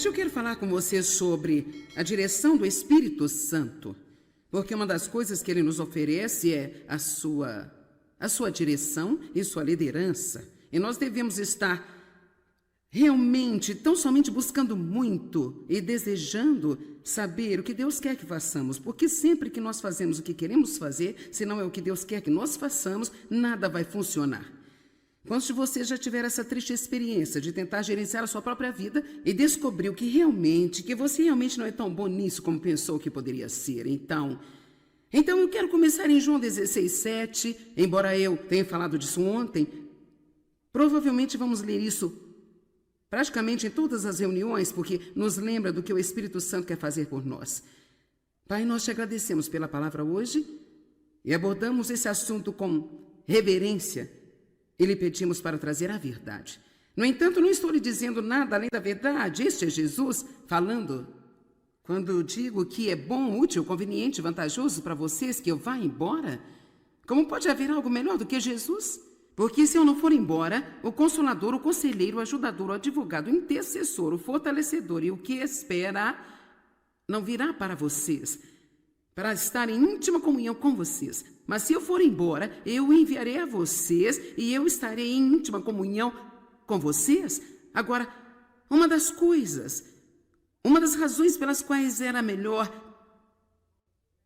Hoje eu quero falar com você sobre a direção do Espírito Santo, porque uma das coisas que ele nos oferece é a sua direção e sua liderança. E nós devemos estar realmente, tão somente buscando muito e desejando saber o que Deus quer que façamos, porque sempre que nós fazemos o que queremos fazer, se não é o que Deus quer que nós façamos, nada vai funcionar. Quantos de vocês já tiveram essa triste experiência de tentar gerenciar a sua própria vida e descobriu que você realmente não é tão bom nisso como pensou que poderia ser? Então eu quero começar em João 16:7, embora eu tenha falado disso ontem. Provavelmente vamos ler isso praticamente em todas as reuniões, porque nos lembra do que o Espírito Santo quer fazer por nós. Pai, nós te agradecemos pela palavra hoje e abordamos esse assunto com reverência e lhe pedimos para trazer a verdade. No entanto, não estou lhe dizendo nada além da verdade. Este é Jesus falando. Quando digo que é bom, útil, conveniente, vantajoso para vocês que eu vá embora, como pode haver algo melhor do que Jesus? Porque se eu não for embora, o Consolador, o Conselheiro, o Ajudador, o Advogado, o Intercessor, o Fortalecedor e o que espera não virá para vocês, para estar em íntima comunhão com vocês. Mas se eu for embora, eu enviarei a vocês e eu estarei em íntima comunhão com vocês. Agora, uma das razões pelas quais era melhor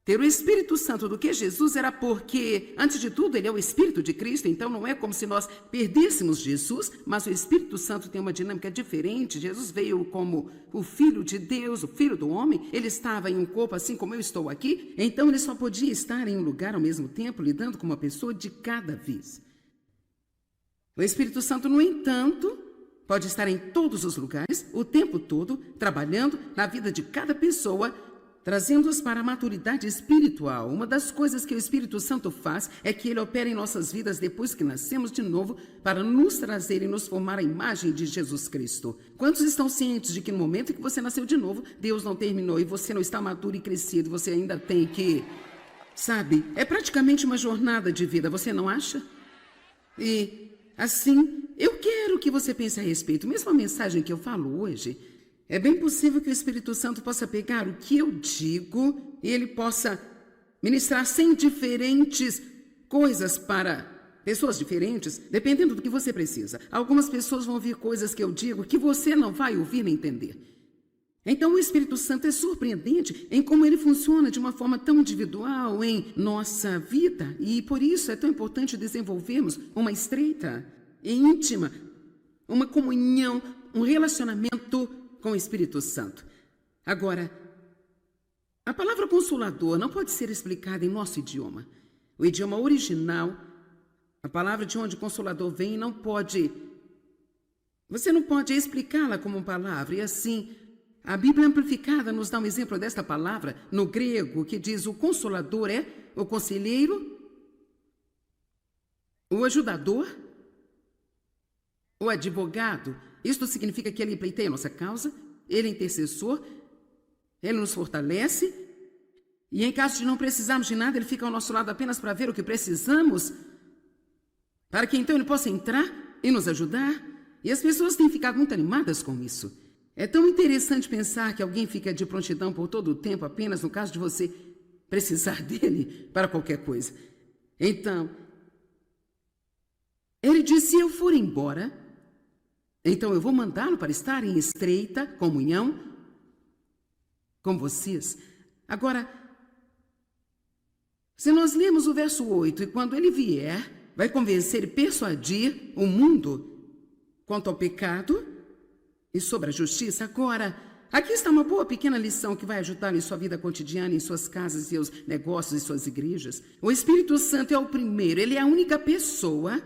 ter o Espírito Santo do que Jesus era porque, antes de tudo, ele é o Espírito de Cristo, então não é como se nós perdêssemos Jesus, mas o Espírito Santo tem uma dinâmica diferente. Jesus veio como o Filho de Deus, o Filho do homem, ele estava em um corpo assim como eu estou aqui, então ele só podia estar em um lugar ao mesmo tempo, lidando com uma pessoa de cada vez. O Espírito Santo, no entanto, pode estar em todos os lugares, o tempo todo, trabalhando na vida de cada pessoa, trazendo-os para a maturidade espiritual. Uma das coisas que o Espírito Santo faz é que ele opera em nossas vidas depois que nascemos de novo para nos trazer e nos formar a imagem de Jesus Cristo. Quantos estão cientes de que no momento que você nasceu de novo, Deus não terminou e você não está maduro e crescido, você ainda tem que... Sabe, é praticamente uma jornada de vida, você não acha? E assim, eu quero que você pense a respeito. Mesmo a mensagem que eu falo hoje... É bem possível que o Espírito Santo possa pegar o que eu digo e ele possa ministrar 100 diferentes coisas para pessoas diferentes, dependendo do que você precisa. Algumas pessoas vão ouvir coisas que eu digo que você não vai ouvir nem entender. Então o Espírito Santo é surpreendente em como ele funciona de uma forma tão individual em nossa vida. E por isso é tão importante desenvolvermos uma estreita e íntima, uma comunhão, um relacionamento com o Espírito Santo. Agora, a palavra consolador não pode ser explicada em nosso idioma. O idioma original, a palavra de onde consolador vem, você não pode explicá-la como uma palavra. E assim, a Bíblia Amplificada nos dá um exemplo desta palavra no grego, que diz: o consolador é o conselheiro, o ajudador, o advogado. Isto significa que ele pleiteia a nossa causa, ele é intercessor, ele nos fortalece, e em caso de não precisarmos de nada, ele fica ao nosso lado apenas para ver o que precisamos, para que então ele possa entrar e nos ajudar. E as pessoas têm ficado muito animadas com isso. É tão interessante pensar que alguém fica de prontidão por todo o tempo, apenas no caso de você precisar dele para qualquer coisa. Então, ele disse: se eu for embora, então eu vou mandá-lo para estar em estreita comunhão com vocês. Agora, se nós lemos o verso 8, e quando ele vier, vai convencer e persuadir o mundo quanto ao pecado e sobre a justiça. Agora, aqui está uma boa pequena lição que vai ajudar em sua vida cotidiana, em suas casas, seus negócios e suas igrejas. O Espírito Santo é o primeiro, ele é a única pessoa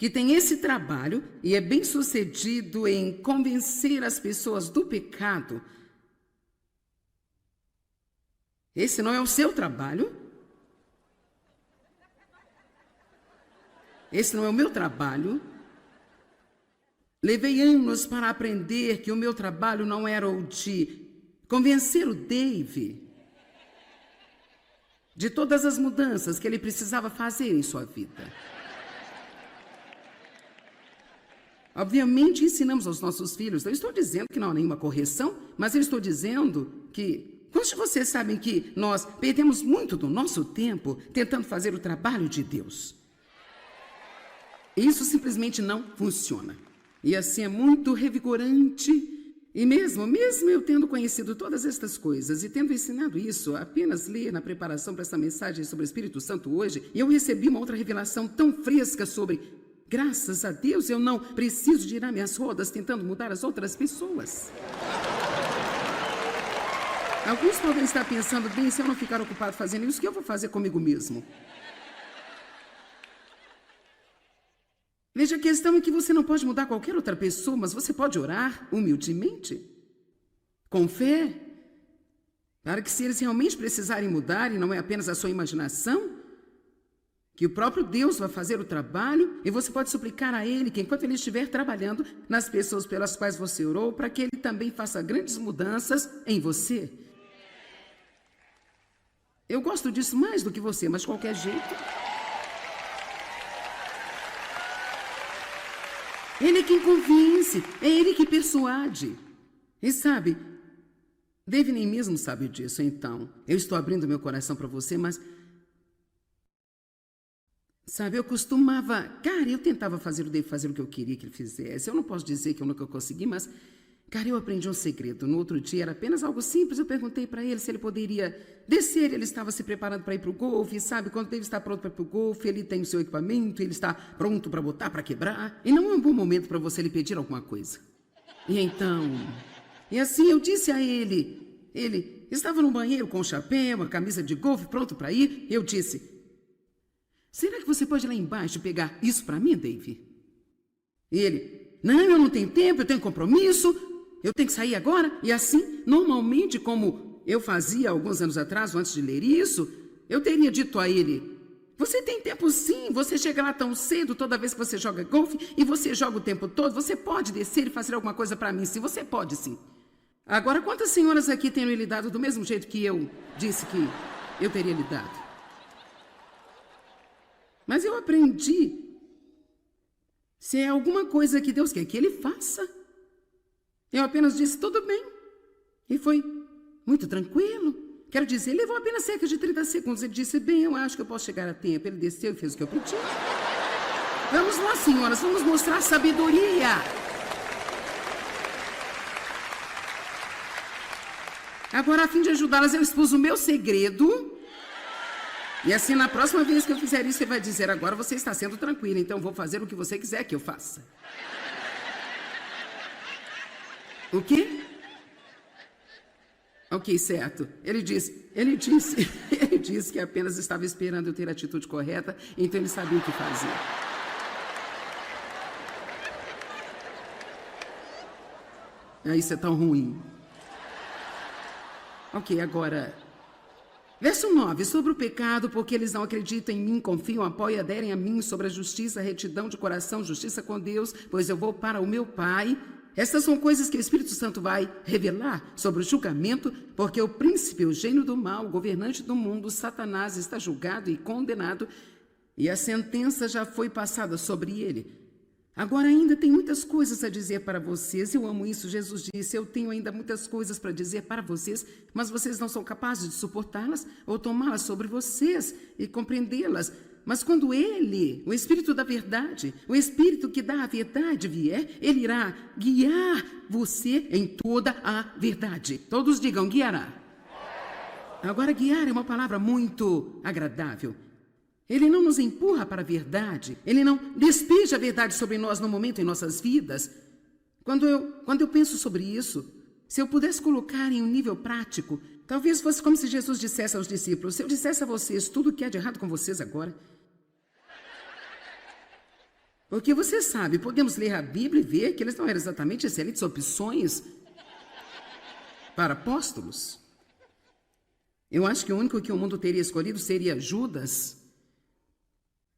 que tem esse trabalho e é bem sucedido em convencer as pessoas do pecado. Esse não é o seu trabalho. Esse não é o meu trabalho. Levei anos para aprender que o meu trabalho não era o de convencer o Dave de todas as mudanças que ele precisava fazer em sua vida. obviamente ensinamos aos nossos filhos. Eu estou dizendo que não há nenhuma correção, mas eu estou dizendo que... Quantos de vocês sabem que nós perdemos muito do nosso tempo tentando fazer o trabalho de Deus? Isso simplesmente não funciona. E assim é muito revigorante. E mesmo eu tendo conhecido todas estas coisas e tendo ensinado isso, apenas ler na preparação para essa mensagem sobre o Espírito Santo hoje, eu recebi uma outra revelação tão fresca sobre, graças a Deus, eu não preciso girar minhas rodas tentando mudar as outras pessoas. Alguns podem estar pensando, bem, se eu não ficar ocupado fazendo isso, o que eu vou fazer comigo mesmo? Veja, a questão é que você não pode mudar qualquer outra pessoa, mas você pode orar humildemente, com fé, para que se eles realmente precisarem mudar, e não é apenas a sua imaginação, que o próprio Deus vai fazer o trabalho, e você pode suplicar a Ele que enquanto Ele estiver trabalhando nas pessoas pelas quais você orou, para que Ele também faça grandes mudanças em você. Eu gosto disso mais do que você, mas de qualquer jeito... Ele é quem convence, é Ele que persuade. E sabe, David nem mesmo sabe disso, então. Eu estou abrindo meu coração para você, mas... Sabe, eu costumava... Cara, eu tentava fazer o David fazer o que eu queria que ele fizesse. Eu não posso dizer que eu nunca consegui, mas... Cara, eu aprendi um segredo. No outro dia era apenas algo simples. Eu perguntei para ele se ele poderia descer. Ele estava se preparando para ir para o golfe. Sabe, quando ele está pronto para ir para o golfe, ele tem o seu equipamento, ele está pronto para botar, para quebrar. E não é um bom momento para você lhe pedir alguma coisa. E então... E assim eu disse a ele... Ele estava no banheiro com um chapéu, uma camisa de golfe, pronto para ir. Eu disse... Será que você pode ir lá embaixo pegar isso para mim, Dave? E ele... Não, eu não tenho tempo, eu tenho compromisso... Eu tenho que sair agora? E assim, normalmente, como eu fazia alguns anos atrás, antes de ler isso, eu teria dito a ele, você tem tempo sim, você chega lá tão cedo toda vez que você joga golfe e você joga o tempo todo, você pode descer e fazer alguma coisa para mim, sim, você pode sim. Agora, quantas senhoras aqui têm lhe dado do mesmo jeito que eu disse que eu teria lhe dado? Mas eu aprendi, se é alguma coisa que Deus quer que Ele faça, eu apenas disse, tudo bem. E foi muito tranquilo. Quero dizer, levou apenas cerca de 30 segundos. Ele disse, bem, eu acho que eu posso chegar a tempo. Ele desceu e fez o que eu pedi. Vamos lá, senhoras, vamos mostrar sabedoria. Agora, a fim de ajudá-las, eu expus o meu segredo. E assim, na próxima vez que eu fizer isso, você vai dizer, agora você está sendo tranquila, então vou fazer o que você quiser que eu faça. O quê? Ok, certo. Ele disse que apenas estava esperando eu ter a atitude correta, então ele sabia o que fazer. Isso é tão ruim. Ok, agora... Verso 9, sobre o pecado, porque eles não acreditam em mim, confiam, apoiam, aderem a mim, sobre a justiça, retidão de coração, justiça com Deus, pois eu vou para o meu Pai... Estas são coisas que o Espírito Santo vai revelar sobre o julgamento, porque o príncipe, o gênio do mal, o governante do mundo, Satanás, está julgado e condenado, e a sentença já foi passada sobre ele. Agora ainda tem muitas coisas a dizer para vocês, eu amo isso, Jesus disse, eu tenho ainda muitas coisas para dizer para vocês, mas vocês não são capazes de suportá-las ou tomá-las sobre vocês e compreendê-las. Mas quando Ele, o Espírito da verdade, o Espírito que dá a verdade vier, Ele irá guiar você em toda a verdade. Todos digam, guiará. Agora, guiar é uma palavra muito agradável. Ele não nos empurra para a verdade, Ele não despeja a verdade sobre nós no momento em nossas vidas. Quando eu penso sobre isso, se eu pudesse colocar em um nível prático, talvez fosse como se Jesus dissesse aos discípulos, se eu dissesse a vocês tudo o que há de errado com vocês agora... Porque você sabe, podemos ler a Bíblia e ver que eles não eram exatamente excelentes opções para apóstolos. Eu acho que o único que o mundo teria escolhido seria Judas.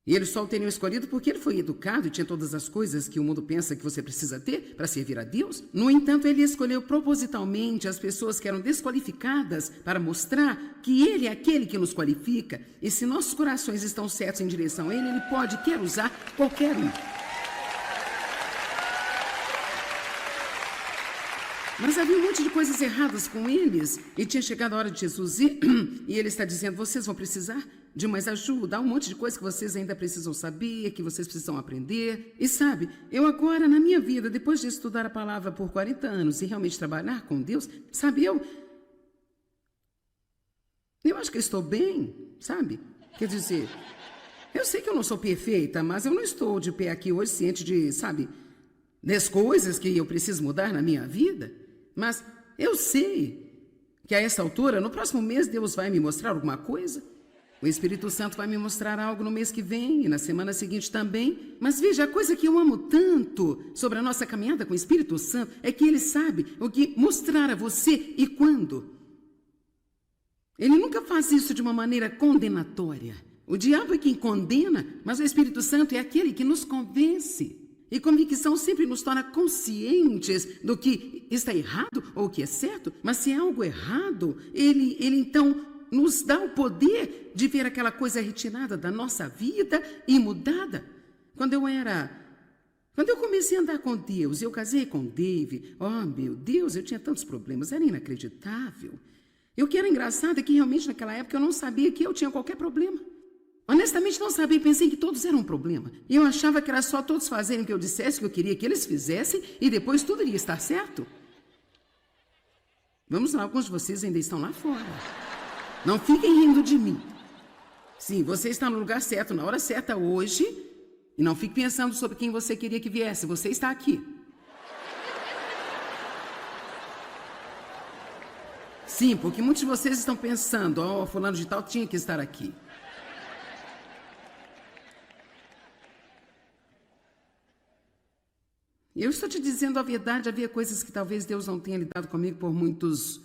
E eles só o teriam escolhido porque ele foi educado e tinha todas as coisas que o mundo pensa que você precisa ter para servir a Deus. No entanto, ele escolheu propositalmente as pessoas que eram desqualificadas para mostrar que ele é aquele que nos qualifica. E se nossos corações estão certos em direção a ele, ele pode, quer usar qualquer um. Mas havia um monte de coisas erradas com eles. E tinha chegado a hora de Jesus ir. E ele está dizendo, vocês vão precisar de mais ajuda. Há um monte de coisa que vocês ainda precisam saber, que vocês precisam aprender. E sabe, eu agora, na minha vida, depois de estudar a palavra por 40 anos e realmente trabalhar com Deus, sabe, eu acho que eu estou bem, sabe? Quer dizer, eu sei que eu não sou perfeita, mas eu não estou de pé aqui hoje ciente de, sabe, das coisas que eu preciso mudar na minha vida. Mas eu sei que a essa altura, no próximo mês, Deus vai me mostrar alguma coisa. O Espírito Santo vai me mostrar algo no mês que vem e na semana seguinte também. Mas veja, a coisa que eu amo tanto sobre a nossa caminhada com o Espírito Santo é que Ele sabe o que mostrar a você e quando. Ele nunca faz isso de uma maneira condenatória. O diabo é quem condena, mas o Espírito Santo é aquele que nos convence. E convicção sempre nos torna conscientes do que está errado ou o que é certo. Mas se é algo errado, ele então nos dá o poder de ver aquela coisa retirada da nossa vida e mudada. Quando eu comecei a andar com Deus, eu casei com Dave, oh meu Deus, eu tinha tantos problemas, era inacreditável. E o que era engraçado é que realmente naquela época eu não sabia que eu tinha qualquer problema. Honestamente não sabia, pensei que todos eram um problema. E eu achava que era só todos fazerem o que eu dissesse, o que eu queria que eles fizessem, e depois tudo iria estar certo. Vamos lá, alguns de vocês ainda estão lá fora. Não fiquem rindo de mim. Sim, você está no lugar certo, na hora certa hoje, e não fique pensando sobre quem você queria que viesse, você está aqui. Sim, porque muitos de vocês estão pensando, oh, fulano de tal tinha que estar aqui. Eu estou te dizendo a verdade, havia coisas que talvez Deus não tenha lidado comigo por muitos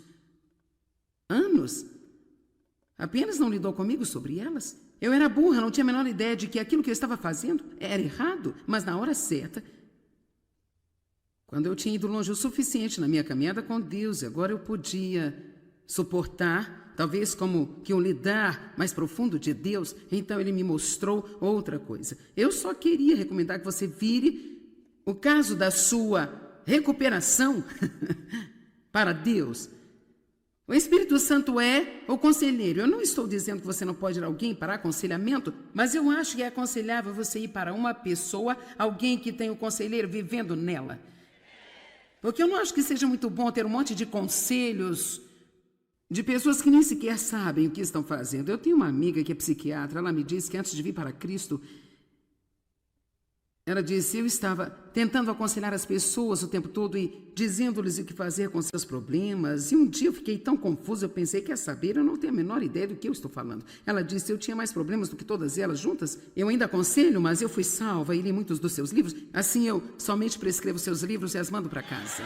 anos. Apenas não lidou comigo sobre elas. Eu era burra, não tinha a menor ideia de que aquilo que eu estava fazendo era errado, mas na hora certa, quando eu tinha ido longe o suficiente na minha caminhada com Deus, e agora eu podia suportar, talvez como que um lidar mais profundo de Deus, então Ele me mostrou outra coisa. Eu só queria recomendar que você vire o caso da sua recuperação para Deus. O Espírito Santo é o conselheiro. Eu não estou dizendo que você não pode ir a alguém para aconselhamento, mas eu acho que é aconselhável você ir para uma pessoa, alguém que tem o conselheiro vivendo nela. Porque eu não acho que seja muito bom ter um monte de conselhos de pessoas que nem sequer sabem o que estão fazendo. Eu tenho uma amiga que é psiquiatra, ela me disse que antes de vir para Cristo, ela disse, eu estava tentando aconselhar as pessoas o tempo todo e dizendo-lhes o que fazer com seus problemas. E um dia eu fiquei tão confusa, eu pensei, quer saber, eu não tenho a menor ideia do que eu estou falando. Ela disse, eu tinha mais problemas do que todas elas juntas. Eu ainda aconselho, mas eu fui salva e li muitos dos seus livros. Assim eu somente prescrevo seus livros e as mando para casa.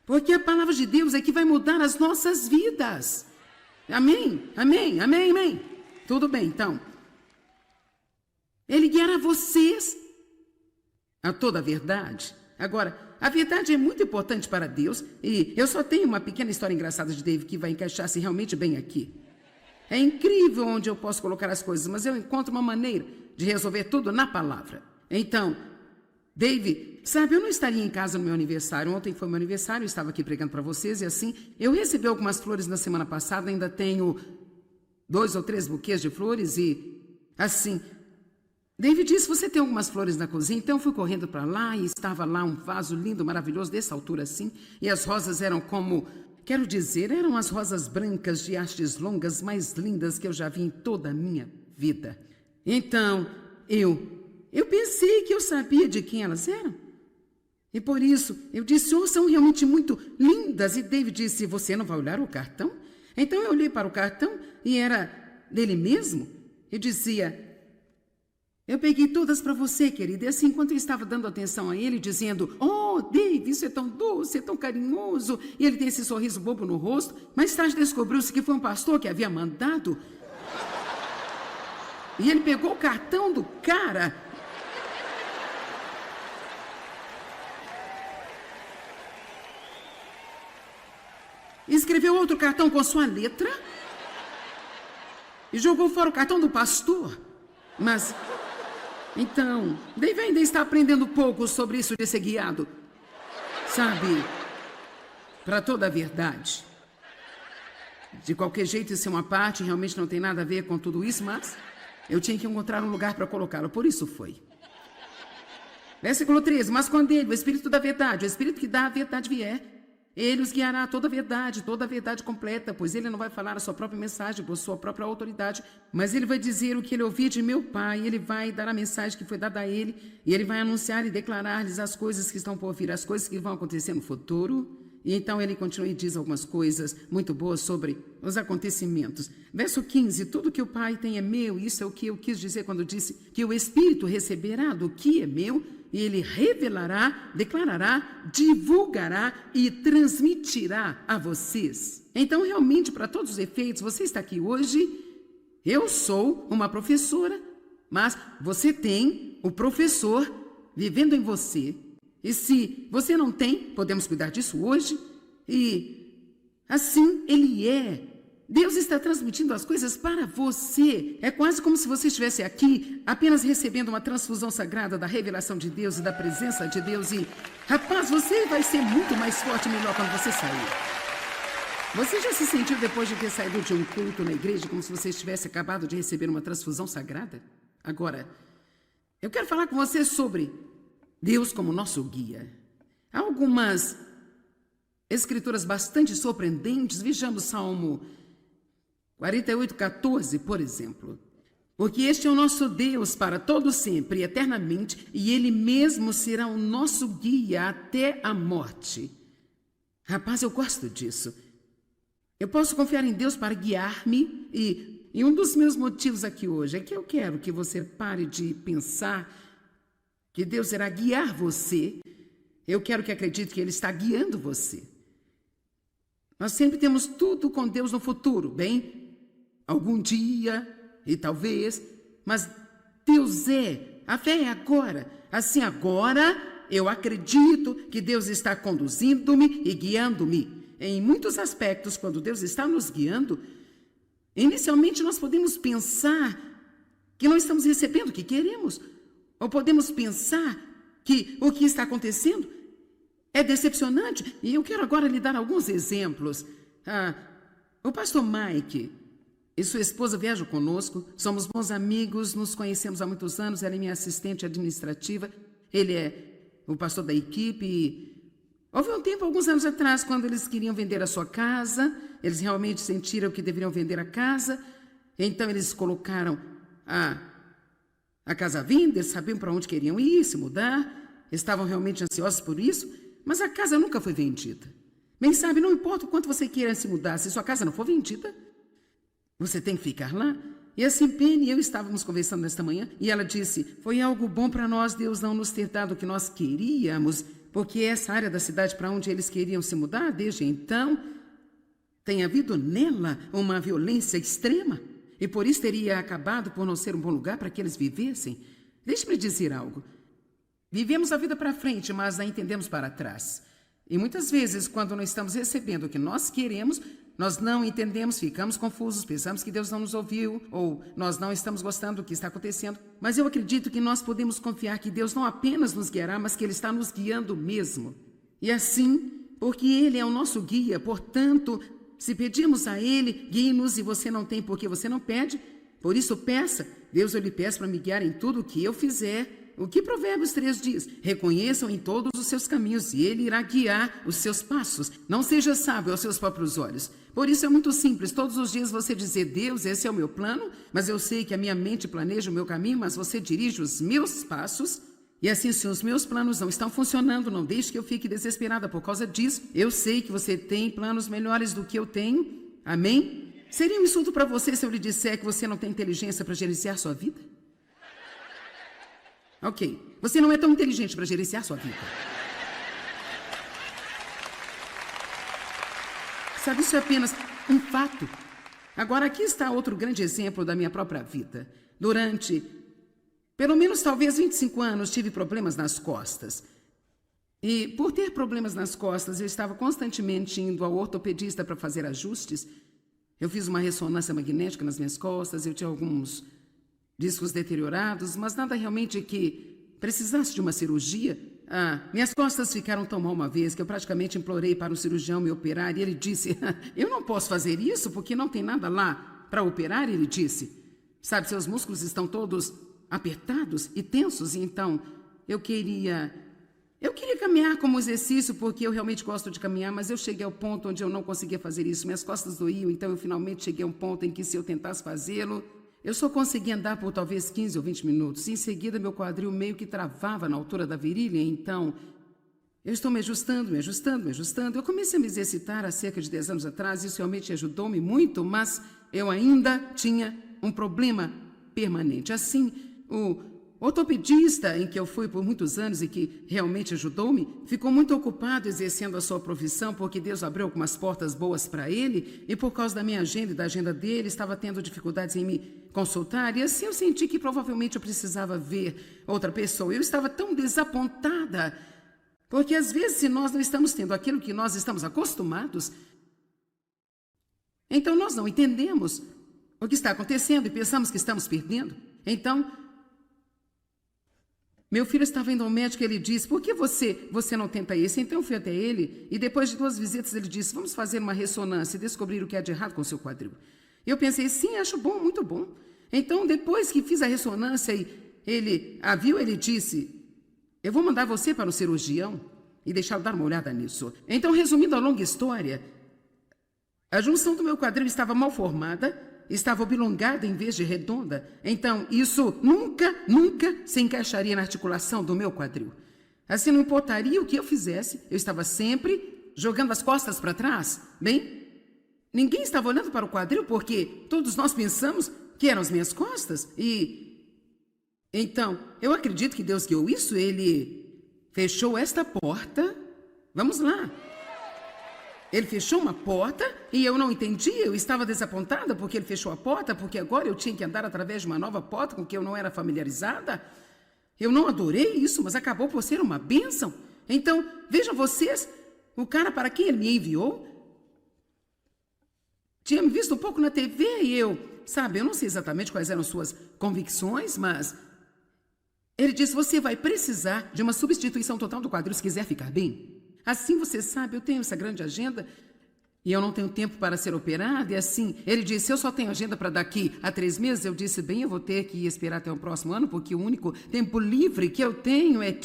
Porque a palavra de Deus é que vai mudar as nossas vidas. Amém? Amém? Amém? Amém? Tudo bem, então. Ele guiará vocês a toda a verdade. Agora, a verdade é muito importante para Deus e eu só tenho uma pequena história engraçada de David que vai encaixar-se realmente bem aqui. É incrível onde eu posso colocar as coisas, mas eu encontro uma maneira de resolver tudo na palavra. Então, David, sabe, eu não estaria em casa no meu aniversário. Ontem foi meu aniversário, eu estava aqui pregando para vocês e assim, eu recebi algumas flores na semana passada, ainda tenho 2 ou 3 buquês de flores e assim, David disse, você tem algumas flores na cozinha? Então eu fui correndo para lá e estava lá um vaso lindo, maravilhoso, dessa altura assim, e as rosas eram como, quero dizer, eram as rosas brancas de hastes longas mais lindas que eu já vi em toda a minha vida. Então, eu pensei que eu sabia de quem elas eram. E por isso, eu disse, oh, são realmente muito lindas. E David disse, você não vai olhar o cartão? Então eu olhei para o cartão e era dele mesmo. E dizia, eu peguei todas para você, querida. E assim, enquanto eu estava dando atenção a ele, dizendo, oh, Dave, isso é tão doce, é tão carinhoso. E ele tem esse sorriso bobo no rosto. Mais tarde descobriu-se que foi um pastor que havia mandado. E ele pegou o cartão do cara. Escreveu outro cartão com sua letra e jogou fora o cartão do pastor. Mas Então, Dave ainda está aprendendo pouco sobre isso de ser guiado, sabe, para toda a verdade. De qualquer jeito, isso é uma parte, realmente não tem nada a ver com tudo isso, mas eu tinha que encontrar um lugar para colocá-lo, por isso foi. Versículo 13, mas quando ele, o Espírito da verdade, o Espírito que dá a verdade vier, ele os guiará a toda a verdade completa, pois ele não vai falar a sua própria mensagem por sua própria autoridade, mas ele vai dizer o que ele ouvir de meu Pai, ele vai dar a mensagem que foi dada a ele, e ele vai anunciar e declarar-lhes as coisas que estão por vir, as coisas que vão acontecer no futuro. E então ele continua e diz algumas coisas muito boas sobre os acontecimentos. Verso 15, tudo que o Pai tem é meu, isso é o que eu quis dizer quando disse que o Espírito receberá do que é meu, e ele revelará, declarará, divulgará e transmitirá a vocês. Então, realmente, para todos os efeitos, você está aqui hoje, eu sou uma professora, mas você tem o professor vivendo em você. E se você não tem, podemos cuidar disso hoje. E assim ele é. Deus está transmitindo as coisas para você. É quase como se você estivesse aqui apenas recebendo uma transfusão sagrada da revelação de Deus e da presença de Deus. E, rapaz, você vai ser muito mais forte e melhor quando você sair. Você já se sentiu depois de ter saído de um culto na igreja como se você estivesse acabado de receber uma transfusão sagrada? Agora, eu quero falar com você sobre Deus como nosso guia. Há algumas escrituras bastante surpreendentes. Vejamos Salmo 48:14, por exemplo. Porque este é o nosso Deus para todo sempre, eternamente, e Ele mesmo será o nosso guia até a morte. Rapaz, eu gosto disso. Eu posso confiar em Deus para guiar-me e um dos meus motivos aqui hoje é que eu quero que você pare de pensar que Deus irá guiar você. Eu quero que acredite que Ele está guiando você. Nós sempre temos tudo com Deus no futuro, bem? Algum dia, e talvez, mas Deus é, a fé é agora. Assim, agora, eu acredito que Deus está conduzindo-me e guiando-me. Em muitos aspectos, quando Deus está nos guiando, inicialmente nós podemos pensar que não estamos recebendo o que queremos. Ou podemos pensar que o que está acontecendo é decepcionante. E eu quero agora lhe dar alguns exemplos. O pastor Mike e sua esposa viajam conosco. Somos bons amigos, nos conhecemos há muitos anos. Ela é minha assistente administrativa. Ele é o pastor da equipe. E houve um tempo, alguns anos atrás, quando eles queriam vender a sua casa. Eles realmente sentiram que deveriam vender a casa. Então eles colocaram a casa à venda, eles sabiam para onde queriam ir, se mudar, estavam realmente ansiosos por isso, mas a casa nunca foi vendida. Bem sabe, não importa o quanto você queira se mudar, se sua casa não for vendida, você tem que ficar lá. E assim, Penny e eu estávamos conversando nesta manhã, e ela disse, foi algo bom para nós, Deus não nos ter dado o que nós queríamos, porque essa área da cidade para onde eles queriam se mudar, desde então, tem havido nela uma violência extrema. E por isso teria acabado por não ser um bom lugar para que eles vivessem. Deixe-me dizer algo. Vivemos a vida para frente, mas a entendemos para trás. E muitas vezes, quando não estamos recebendo o que nós queremos, nós não entendemos, ficamos confusos, pensamos que Deus não nos ouviu, ou nós não estamos gostando do que está acontecendo. Mas eu acredito que nós podemos confiar que Deus não apenas nos guiará, mas que Ele está nos guiando mesmo. E assim, porque Ele é o nosso guia, portanto, se pedirmos a Ele, guie-nos, e você não tem porque você não pede, por isso peça. Deus, eu lhe peço para me guiar em tudo o que eu fizer. O que Provérbios 3 diz? Reconheçam em todos os seus caminhos e Ele irá guiar os seus passos. Não seja sábio aos seus próprios olhos. Por isso é muito simples, todos os dias você dizer, Deus, esse é o meu plano, mas eu sei que a minha mente planeja o meu caminho, mas você dirige os meus passos. E assim, se os meus planos não estão funcionando, não deixe que eu fique desesperada por causa disso. Eu sei que você tem planos melhores do que eu tenho. Amém? Seria um insulto para você se eu lhe disser que você não tem inteligência para gerenciar sua vida? Ok, você não é tão inteligente para gerenciar sua vida. Sabe, isso é apenas um fato. Agora, aqui está outro grande exemplo da minha própria vida. Durante, pelo menos talvez 25 anos, tive problemas nas costas. E por ter problemas nas costas, eu estava constantemente indo ao ortopedista para fazer ajustes. Eu fiz uma ressonância magnética nas minhas costas, eu tinha alguns discos deteriorados, mas nada realmente que precisasse de uma cirurgia. Minhas costas ficaram tão mal uma vez que eu praticamente implorei para o cirurgião me operar e ele disse, eu não posso fazer isso porque não tem nada lá para operar, ele disse. Sabe, seus músculos estão todos apertados e tensos, e então eu queria caminhar como exercício porque eu realmente gosto de caminhar, mas eu cheguei ao ponto onde eu não conseguia fazer isso. Minhas costas doíam, então eu finalmente cheguei a um ponto em que se eu tentasse fazê-lo, eu só conseguia andar por talvez 15 ou 20 minutos. Em seguida, meu quadril meio que travava na altura da virilha, então eu estou me ajustando. Eu comecei a me exercitar há cerca de 10 anos atrás, isso realmente ajudou-me muito, mas eu ainda tinha um problema permanente. Assim, o ortopedista em que eu fui por muitos anos e que realmente ajudou-me, ficou muito ocupado exercendo a sua profissão porque Deus abriu algumas portas boas para ele e por causa da minha agenda e da agenda dele, estava tendo dificuldades em me consultar e assim eu senti que provavelmente eu precisava ver outra pessoa. Eu estava tão desapontada, porque às vezes se nós não estamos tendo aquilo que nós estamos acostumados, então nós não entendemos o que está acontecendo e pensamos que estamos perdendo. Então, meu filho estava indo ao médico e ele disse, por que você não tenta isso? Então eu fui até ele e depois de 2 visitas ele disse, vamos fazer uma ressonância e descobrir o que há de errado com o seu quadril. Eu pensei, sim, acho bom, muito bom. Então depois que fiz a ressonância e ele a viu, ele disse, eu vou mandar você para um cirurgião e deixá-lo dar uma olhada nisso. Então, resumindo a longa história, a junção do meu quadril estava mal formada, estava oblongada em vez de redonda. Então, isso nunca se encaixaria na articulação do meu quadril. Assim, não importaria o que eu fizesse, eu estava sempre jogando as costas para trás. Bem, ninguém estava olhando para o quadril porque todos nós pensamos que eram as minhas costas. Então, eu acredito que Deus guiou isso, Ele fechou esta porta. Vamos lá. Ele fechou uma porta e eu não entendi, eu estava desapontada porque ele fechou a porta, porque agora eu tinha que andar através de uma nova porta com que eu não era familiarizada. Eu não adorei isso, mas acabou por ser uma bênção. Então, vejam vocês, o cara para quem ele me enviou tinha me visto um pouco na TV e eu não sei exatamente quais eram suas convicções, mas ele disse, você vai precisar de uma substituição total do quadril se quiser ficar bem. Assim, você sabe, eu tenho essa grande agenda e eu não tenho tempo para ser operada. E assim, ele disse, eu só tenho agenda para daqui a 3 meses. Eu disse, bem, eu vou ter que esperar até o próximo ano, porque o único tempo livre que eu tenho é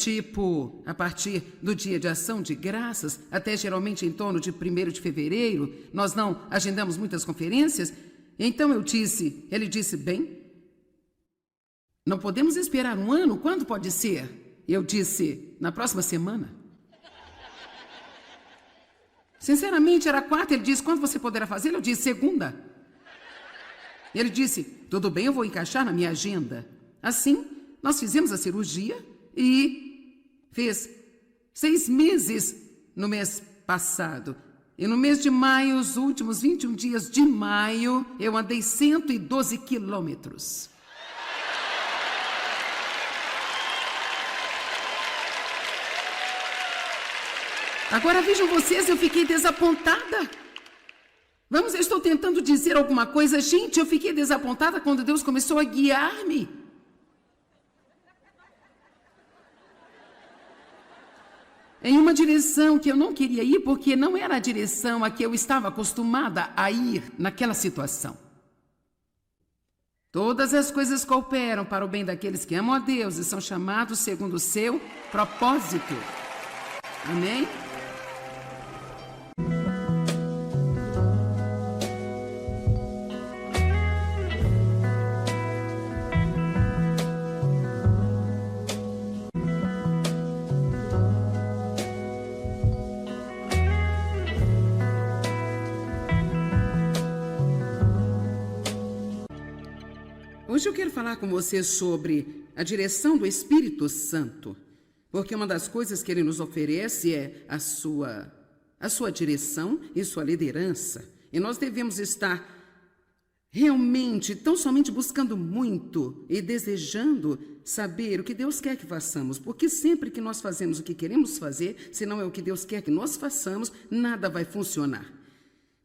a partir do dia de ação de graças, até geralmente em torno de 1º de fevereiro. Nós não agendamos muitas conferências. Então ele disse, bem, não podemos esperar um ano, quando pode ser? Eu disse, na próxima semana. Sinceramente, era 4, ele disse, quando você poderá fazer? Eu disse, segunda. Ele disse, tudo bem, eu vou encaixar na minha agenda. Assim, nós fizemos a cirurgia e fez 6 meses no mês passado. E no mês de maio, os últimos 21 dias de maio, eu andei 112 quilômetros. Agora vejam vocês, eu fiquei desapontada. Eu estou tentando dizer alguma coisa. Gente, eu fiquei desapontada quando Deus começou a guiar-me. Em uma direção que eu não queria ir, porque não era a direção a que eu estava acostumada a ir naquela situação. Todas as coisas cooperam para o bem daqueles que amam a Deus e são chamados segundo o seu propósito. Amém? Hoje eu quero falar com você sobre a direção do Espírito Santo, porque uma das coisas que ele nos oferece é a sua direção e sua liderança. E nós devemos estar realmente, tão somente buscando muito e desejando saber o que Deus quer que façamos, porque sempre que nós fazemos o que queremos fazer, se não é o que Deus quer que nós façamos, nada vai funcionar.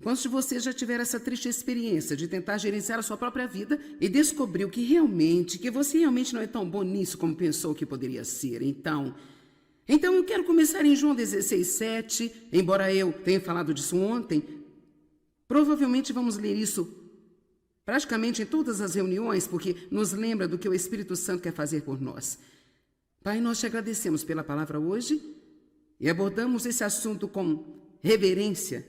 Quantos de vocês já tiveram essa triste experiência de tentar gerenciar a sua própria vida e descobriu que você realmente não é tão bom nisso como pensou que poderia ser? Então eu quero começar em João 16:7, embora eu tenha falado disso ontem. Provavelmente vamos ler isso praticamente em todas as reuniões, porque nos lembra do que o Espírito Santo quer fazer por nós. Pai, nós te agradecemos pela palavra hoje e abordamos esse assunto com reverência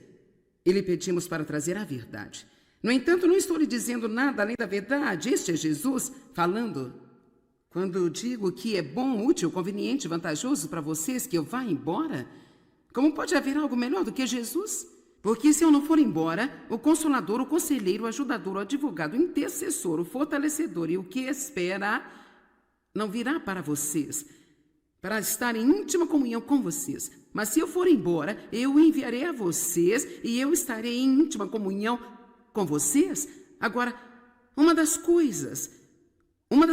e lhe pedimos para trazer a verdade. No entanto, não estou lhe dizendo nada além da verdade. Este é Jesus falando. Quando digo que é bom, útil, conveniente, vantajoso para vocês que eu vá embora, como pode haver algo melhor do que Jesus? Porque se eu não for embora, o Consolador, o Conselheiro, o Ajudador, o Advogado, o Intercessor, o Fortalecedor e o que espera não virá para vocês, para estar em íntima comunhão com vocês. Mas se eu for embora, eu o enviarei a vocês e eu estarei em íntima comunhão com vocês. Agora, uma das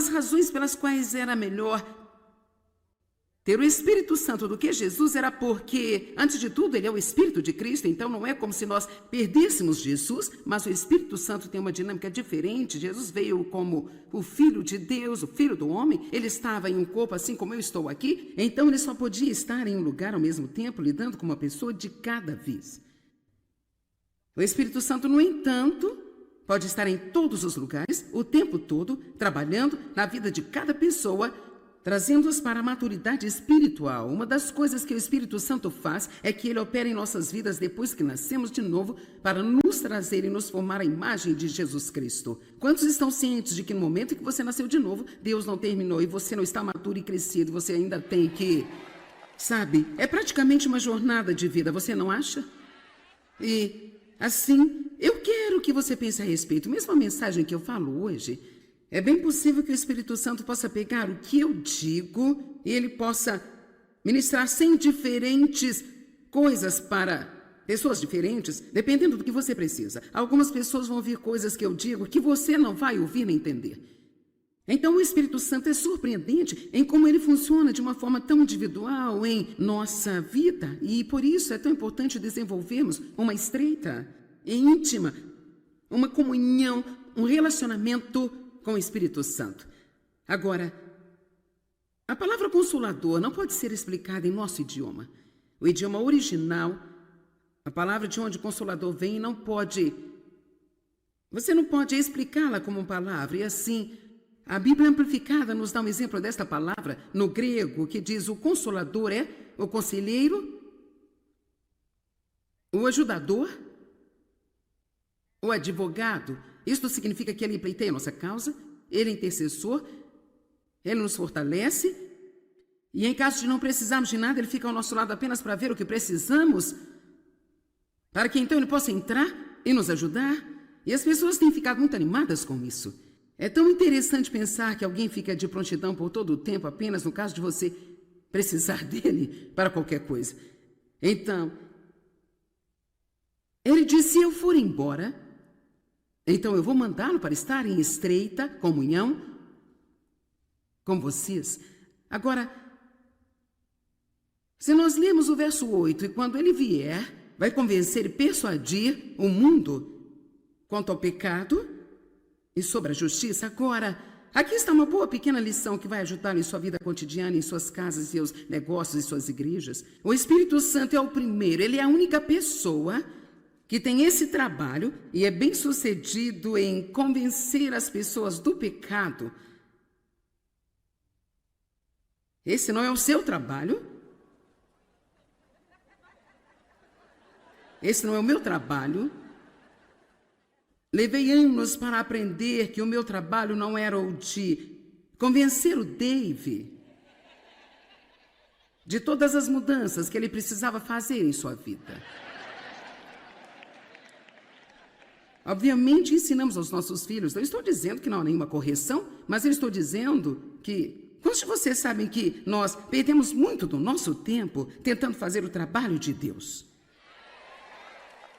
razões pelas quais era melhor ter o Espírito Santo do que Jesus era porque, antes de tudo, ele é o Espírito de Cristo, então não é como se nós perdêssemos Jesus, mas o Espírito Santo tem uma dinâmica diferente. Jesus veio como o Filho de Deus, o Filho do homem, ele estava em um corpo assim como eu estou aqui, então ele só podia estar em um lugar ao mesmo tempo, lidando com uma pessoa de cada vez. O Espírito Santo, no entanto, pode estar em todos os lugares, o tempo todo, trabalhando na vida de cada pessoa, trazendo-os para a maturidade espiritual. Uma das coisas que o Espírito Santo faz é que ele opera em nossas vidas depois que nascemos de novo para nos trazer e nos formar a imagem de Jesus Cristo. Quantos estão cientes de que no momento em que você nasceu de novo, Deus não terminou e você não está maduro e crescido, você ainda tem que... Sabe, é praticamente uma jornada de vida, você não acha? E, assim, eu quero que você pense a respeito. Mesmo a mensagem que eu falo hoje... É bem possível que o Espírito Santo possa pegar o que eu digo e ele possa ministrar 100 diferentes coisas para pessoas diferentes, dependendo do que você precisa. Algumas pessoas vão ouvir coisas que eu digo que você não vai ouvir nem entender. Então o Espírito Santo é surpreendente em como ele funciona de uma forma tão individual em nossa vida. E por isso é tão importante desenvolvermos uma estreita e íntima, uma comunhão, um relacionamento com o Espírito Santo. Agora, a palavra consolador não pode ser explicada em nosso idioma. O idioma original, a palavra de onde consolador vem, você não pode explicá-la como palavra. E assim, a Bíblia Amplificada nos dá um exemplo desta palavra no grego, que diz: o consolador é o conselheiro, o ajudador, o advogado. Isto significa que ele pleiteia a nossa causa, ele é intercessor, ele nos fortalece, e em caso de não precisarmos de nada, ele fica ao nosso lado apenas para ver o que precisamos, para que então ele possa entrar e nos ajudar. E as pessoas têm ficado muito animadas com isso. É tão interessante pensar que alguém fica de prontidão por todo o tempo, apenas no caso de você precisar dele para qualquer coisa. Então, ele disse: se eu for embora, então eu vou mandá-lo para estar em estreita comunhão com vocês. Agora, se nós lemos o verso 8, e quando ele vier, vai convencer e persuadir o mundo quanto ao pecado e sobre a justiça. Agora, aqui está uma boa pequena lição que vai ajudar em sua vida cotidiana, em suas casas, seus negócios e suas igrejas. O Espírito Santo é o primeiro, ele é a única pessoa que tem esse trabalho e é bem sucedido em convencer as pessoas do pecado. Esse não é o seu trabalho. Esse não é o meu trabalho. Levei anos para aprender que o meu trabalho não era o de convencer o Dave de todas as mudanças que ele precisava fazer em sua vida. Obviamente, ensinamos aos nossos filhos. Não estou dizendo que não há nenhuma correção, mas eu estou dizendo que... Quantos de vocês sabem que nós perdemos muito do nosso tempo tentando fazer o trabalho de Deus?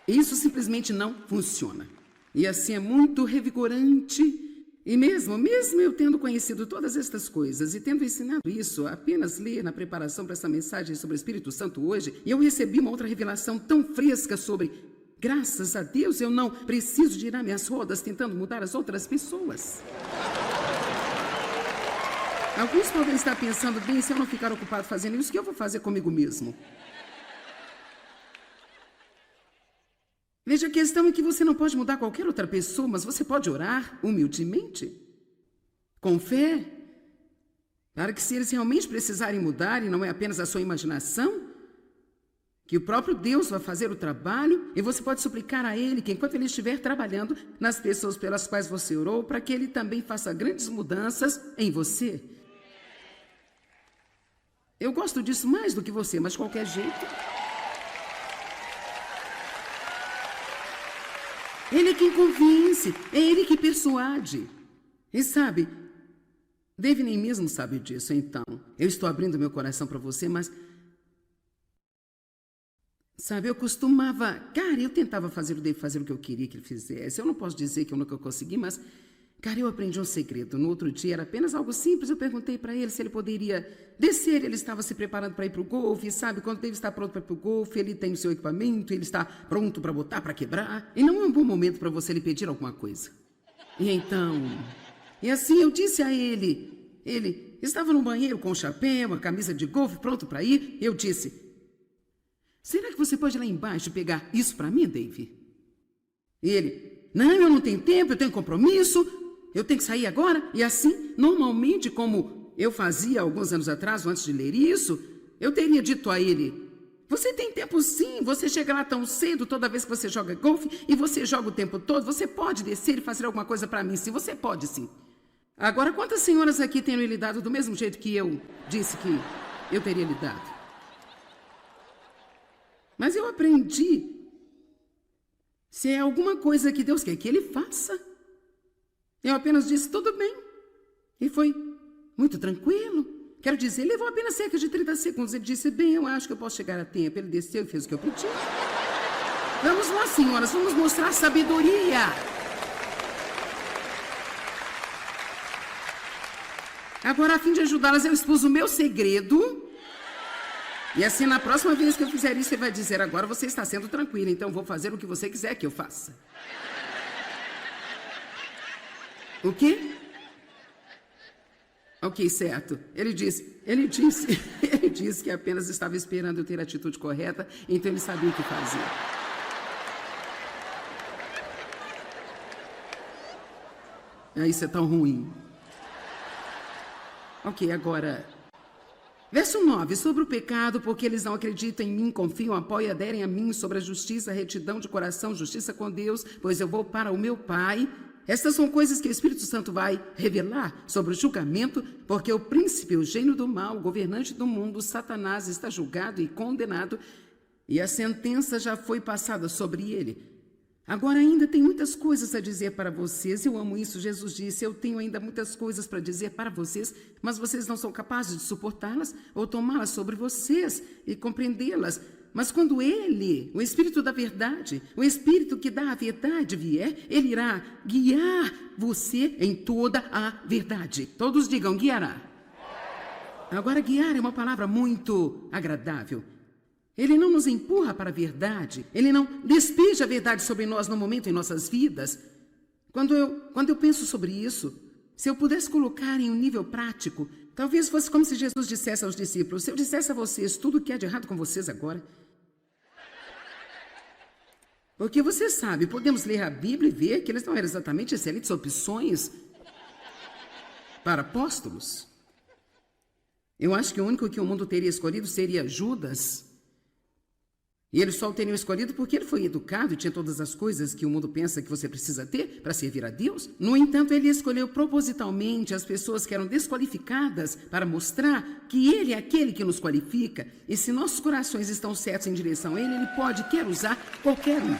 Isso simplesmente não funciona. E assim é muito revigorante. E mesmo eu tendo conhecido todas estas coisas e tendo ensinado isso, apenas ler na preparação para essa mensagem sobre o Espírito Santo hoje, eu recebi uma outra revelação tão fresca sobre Graças a Deus eu não preciso girar minhas rodas tentando mudar as outras pessoas. Alguns podem estar pensando, bem, se eu não ficar ocupado fazendo isso, o que eu vou fazer comigo mesmo? Veja, a questão é que você não pode mudar qualquer outra pessoa, mas você pode orar humildemente, com fé, para que se eles realmente precisarem mudar, e não é apenas a sua imaginação, que o próprio Deus vai fazer o trabalho, e você pode suplicar a Ele que enquanto Ele estiver trabalhando nas pessoas pelas quais você orou, para que Ele também faça grandes mudanças em você. Eu gosto disso mais do que você, mas de qualquer jeito. Ele é quem convence, é Ele que persuade. E sabe, Dave nem mesmo sabe disso, então eu estou abrindo meu coração para você, mas... Sabe, eu tentava fazer o Dave fazer o que eu queria que ele fizesse. Eu não posso dizer que eu nunca consegui, mas... Cara, eu aprendi um segredo. No outro dia era apenas algo simples. Eu perguntei para ele se ele poderia descer. Ele estava se preparando para ir para o golfe. Sabe, quando o Dave está pronto para ir para o golfe, ele tem o seu equipamento, ele está pronto para botar, para quebrar. E não é um bom momento para você lhe pedir alguma coisa. E assim eu disse a ele. Ele estava no banheiro com um chapéu, uma camisa de golfe, pronto para ir. Eu disse, será que você pode ir lá embaixo pegar isso para mim, Dave? E ele, não, eu não tenho tempo, eu tenho compromisso. Eu tenho que sair agora? E assim, normalmente, como eu fazia alguns anos atrás, antes de ler isso, eu teria dito a ele, você tem tempo sim, você chega lá tão cedo toda vez que você joga golfe e você joga o tempo todo, você pode descer e fazer alguma coisa para mim, sim, você pode sim. Agora, quantas senhoras aqui têm lhe dado do mesmo jeito que eu disse que eu teria lhe dado? Mas eu aprendi, se é alguma coisa que Deus quer que Ele faça, eu apenas disse, tudo bem. E foi muito tranquilo. Quero dizer, levou apenas cerca de 30 segundos. Ele disse, bem, eu acho que eu posso chegar a tempo. Ele desceu e fez o que eu pedi. Vamos lá, senhoras, vamos mostrar sabedoria. Agora, a fim de ajudá-las, eu expus o meu segredo. E assim, na próxima vez que eu fizer isso, você vai dizer, agora você está sendo tranquila, então vou fazer o que você quiser que eu faça. O quê? Ok, certo. Ele disse que apenas estava esperando eu ter a atitude correta, então ele sabia o que fazer. Isso é tão ruim. Ok, agora... Verso 9, sobre o pecado, porque eles não acreditam em mim, confiam, apoiam, aderem a mim, sobre a justiça, retidão de coração, justiça com Deus, pois eu vou para o meu Pai. Estas são coisas que o Espírito Santo vai revelar sobre o julgamento, porque o príncipe, o gênio do mal, o governante do mundo, Satanás, está julgado e condenado, e a sentença já foi passada sobre ele. Agora ainda tem muitas coisas a dizer para vocês, eu amo isso, Jesus disse, eu tenho ainda muitas coisas para dizer para vocês, mas vocês não são capazes de suportá-las ou tomá-las sobre vocês e compreendê-las. Mas quando Ele, o Espírito da verdade, o Espírito que dá a verdade vier, Ele irá guiar você em toda a verdade. Todos digam, guiará. Agora, guiar é uma palavra muito agradável. Ele não nos empurra para a verdade. Ele não despeja a verdade sobre nós no momento em nossas vidas. Quando eu penso sobre isso, se eu pudesse colocar em um nível prático, talvez fosse como se Jesus dissesse aos discípulos, se eu dissesse a vocês tudo o que há de errado com vocês agora. Porque você sabe, podemos ler a Bíblia e ver que eles não eram exatamente excelentes opções para apóstolos. Eu acho que o único que o mundo teria escolhido seria Judas. E eles só o teriam escolhido porque ele foi educado e tinha todas as coisas que o mundo pensa que você precisa ter para servir a Deus. No entanto, ele escolheu propositalmente as pessoas que eram desqualificadas para mostrar que ele é aquele que nos qualifica. E se nossos corações estão certos em direção a ele, ele pode, quer usar qualquer um.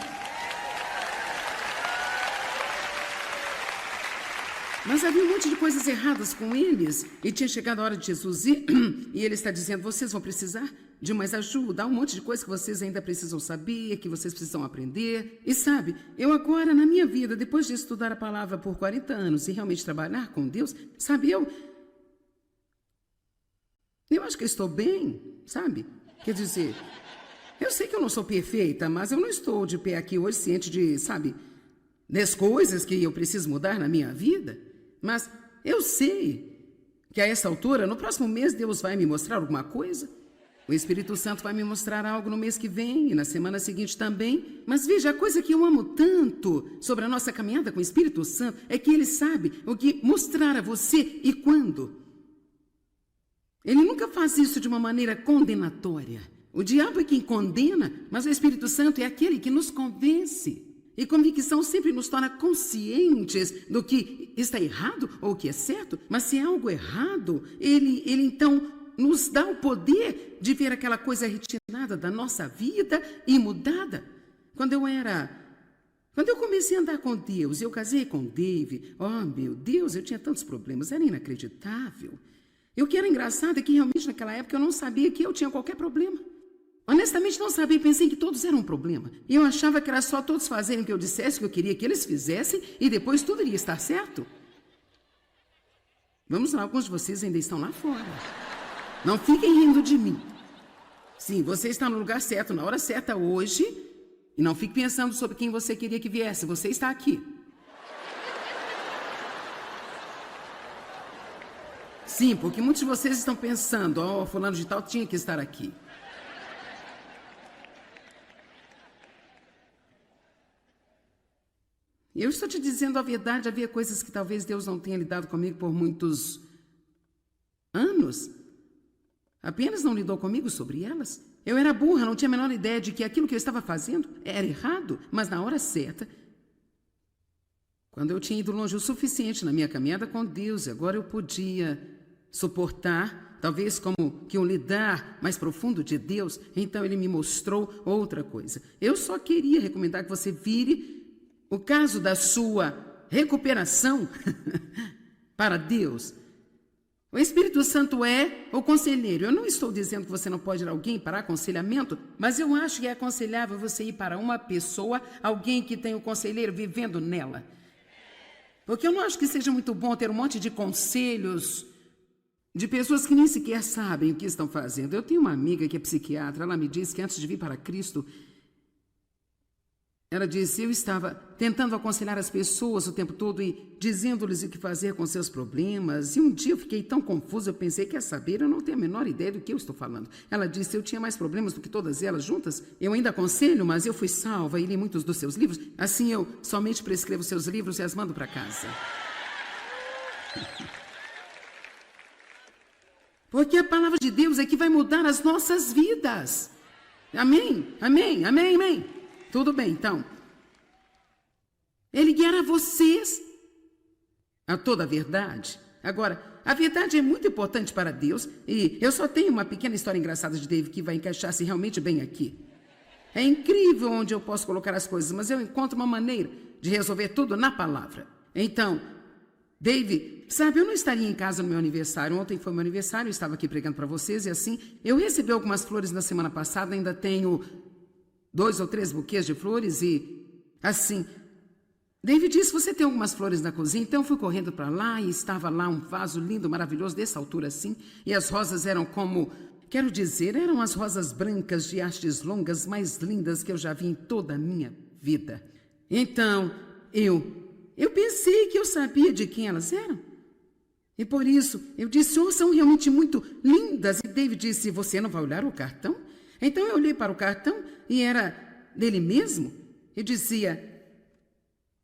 Mas havia um monte de coisas erradas com eles. E tinha chegado a hora de Jesus ir. E ele está dizendo, vocês vão precisar de mais ajuda. Há um monte de coisas que vocês ainda precisam saber, que vocês precisam aprender. E sabe, eu agora, na minha vida, depois de estudar a palavra por 40 anos e realmente trabalhar com Deus, sabe, eu acho que eu estou bem, sabe? Quer dizer, Eu sei que eu não sou perfeita, mas eu não estou de pé aqui hoje ciente de, sabe, das coisas que eu preciso mudar na minha vida. Mas eu sei que a essa altura, no próximo mês, Deus vai me mostrar alguma coisa. O Espírito Santo vai me mostrar algo no mês que vem e na semana seguinte também. Mas veja, a coisa que eu amo tanto sobre a nossa caminhada com o Espírito Santo é que ele sabe o que mostrar a você e quando. Ele nunca faz isso de uma maneira condenatória. O diabo é quem condena, mas o Espírito Santo é aquele que nos convence. E convicção sempre nos torna conscientes do que está errado ou o que é certo. Mas se é algo errado, ele então nos dá o poder de ver aquela coisa retirada da nossa vida e mudada. Quando eu comecei a andar com Deus, eu casei com Dave, oh meu Deus, eu tinha tantos problemas, era inacreditável. E o que era engraçado é que realmente naquela época eu não sabia que eu tinha qualquer problema. Honestamente não sabia, pensei que todos eram um problema. E eu achava que era só todos fazerem o que eu dissesse, o que eu queria que eles fizessem, e depois tudo iria estar certo. Vamos lá, alguns de vocês ainda estão lá fora. Não fiquem rindo de mim. Sim, você está no lugar certo, na hora certa hoje, e não fique pensando sobre quem você queria que viesse, você está aqui. Sim, porque muitos de vocês estão pensando, oh, fulano de tal tinha que estar aqui. Eu estou te dizendo a verdade, havia coisas que talvez Deus não tenha lidado comigo por muitos anos. Apenas não lidou comigo sobre elas. Eu era burra, não tinha a menor ideia de que aquilo que eu estava fazendo era errado, mas na hora certa, quando eu tinha ido longe o suficiente na minha caminhada com Deus, e agora eu podia suportar, talvez como que um lidar mais profundo de Deus, então ele me mostrou outra coisa. Eu só queria recomendar que você vire o caso da sua recuperação para Deus. O Espírito Santo é o conselheiro. Eu não estou dizendo que você não pode ir a alguém para aconselhamento, mas eu acho que é aconselhável você ir para uma pessoa, alguém que tem o conselheiro vivendo nela. Porque eu não acho que seja muito bom ter um monte de conselhos de pessoas que nem sequer sabem o que estão fazendo. Eu tenho uma amiga que é psiquiatra, ela me disse que antes de vir para Cristo, ela disse, eu estava tentando aconselhar as pessoas o tempo todo e dizendo-lhes o que fazer com seus problemas. E um dia eu fiquei tão confusa, eu pensei, quer saber, eu não tenho a menor ideia do que eu estou falando. Ela disse, eu tinha mais problemas do que todas elas juntas. Eu ainda aconselho, mas eu fui salva e li muitos dos seus livros. Assim eu somente prescrevo seus livros e as mando para casa. Porque a palavra de Deus é que vai mudar as nossas vidas. Amém? Amém? Amém? Amém? Tudo bem, então. Ele guiará vocês a toda a verdade. Agora, a verdade é muito importante para Deus e eu só tenho uma pequena história engraçada de Dave que vai encaixar-se realmente bem aqui. É incrível onde eu posso colocar as coisas, mas eu encontro uma maneira de resolver tudo na palavra. Então, Dave, sabe, eu não estaria em casa no meu aniversário. Ontem foi meu aniversário, eu estava aqui pregando para vocês e assim, eu recebi algumas flores na semana passada, ainda tenho 2 ou 3 buquês de flores e, assim, David disse, você tem algumas flores na cozinha? Então eu fui correndo para lá e estava lá um vaso lindo, maravilhoso, dessa altura assim, e as rosas eram como, quero dizer, eram as rosas brancas de hastes longas mais lindas que eu já vi em toda a minha vida. Então, eu pensei que eu sabia de quem elas eram. E por isso, eu disse, oh, são realmente muito lindas. E David disse, você não vai olhar o cartão? Então eu olhei para o cartão e era dele mesmo. Eu dizia,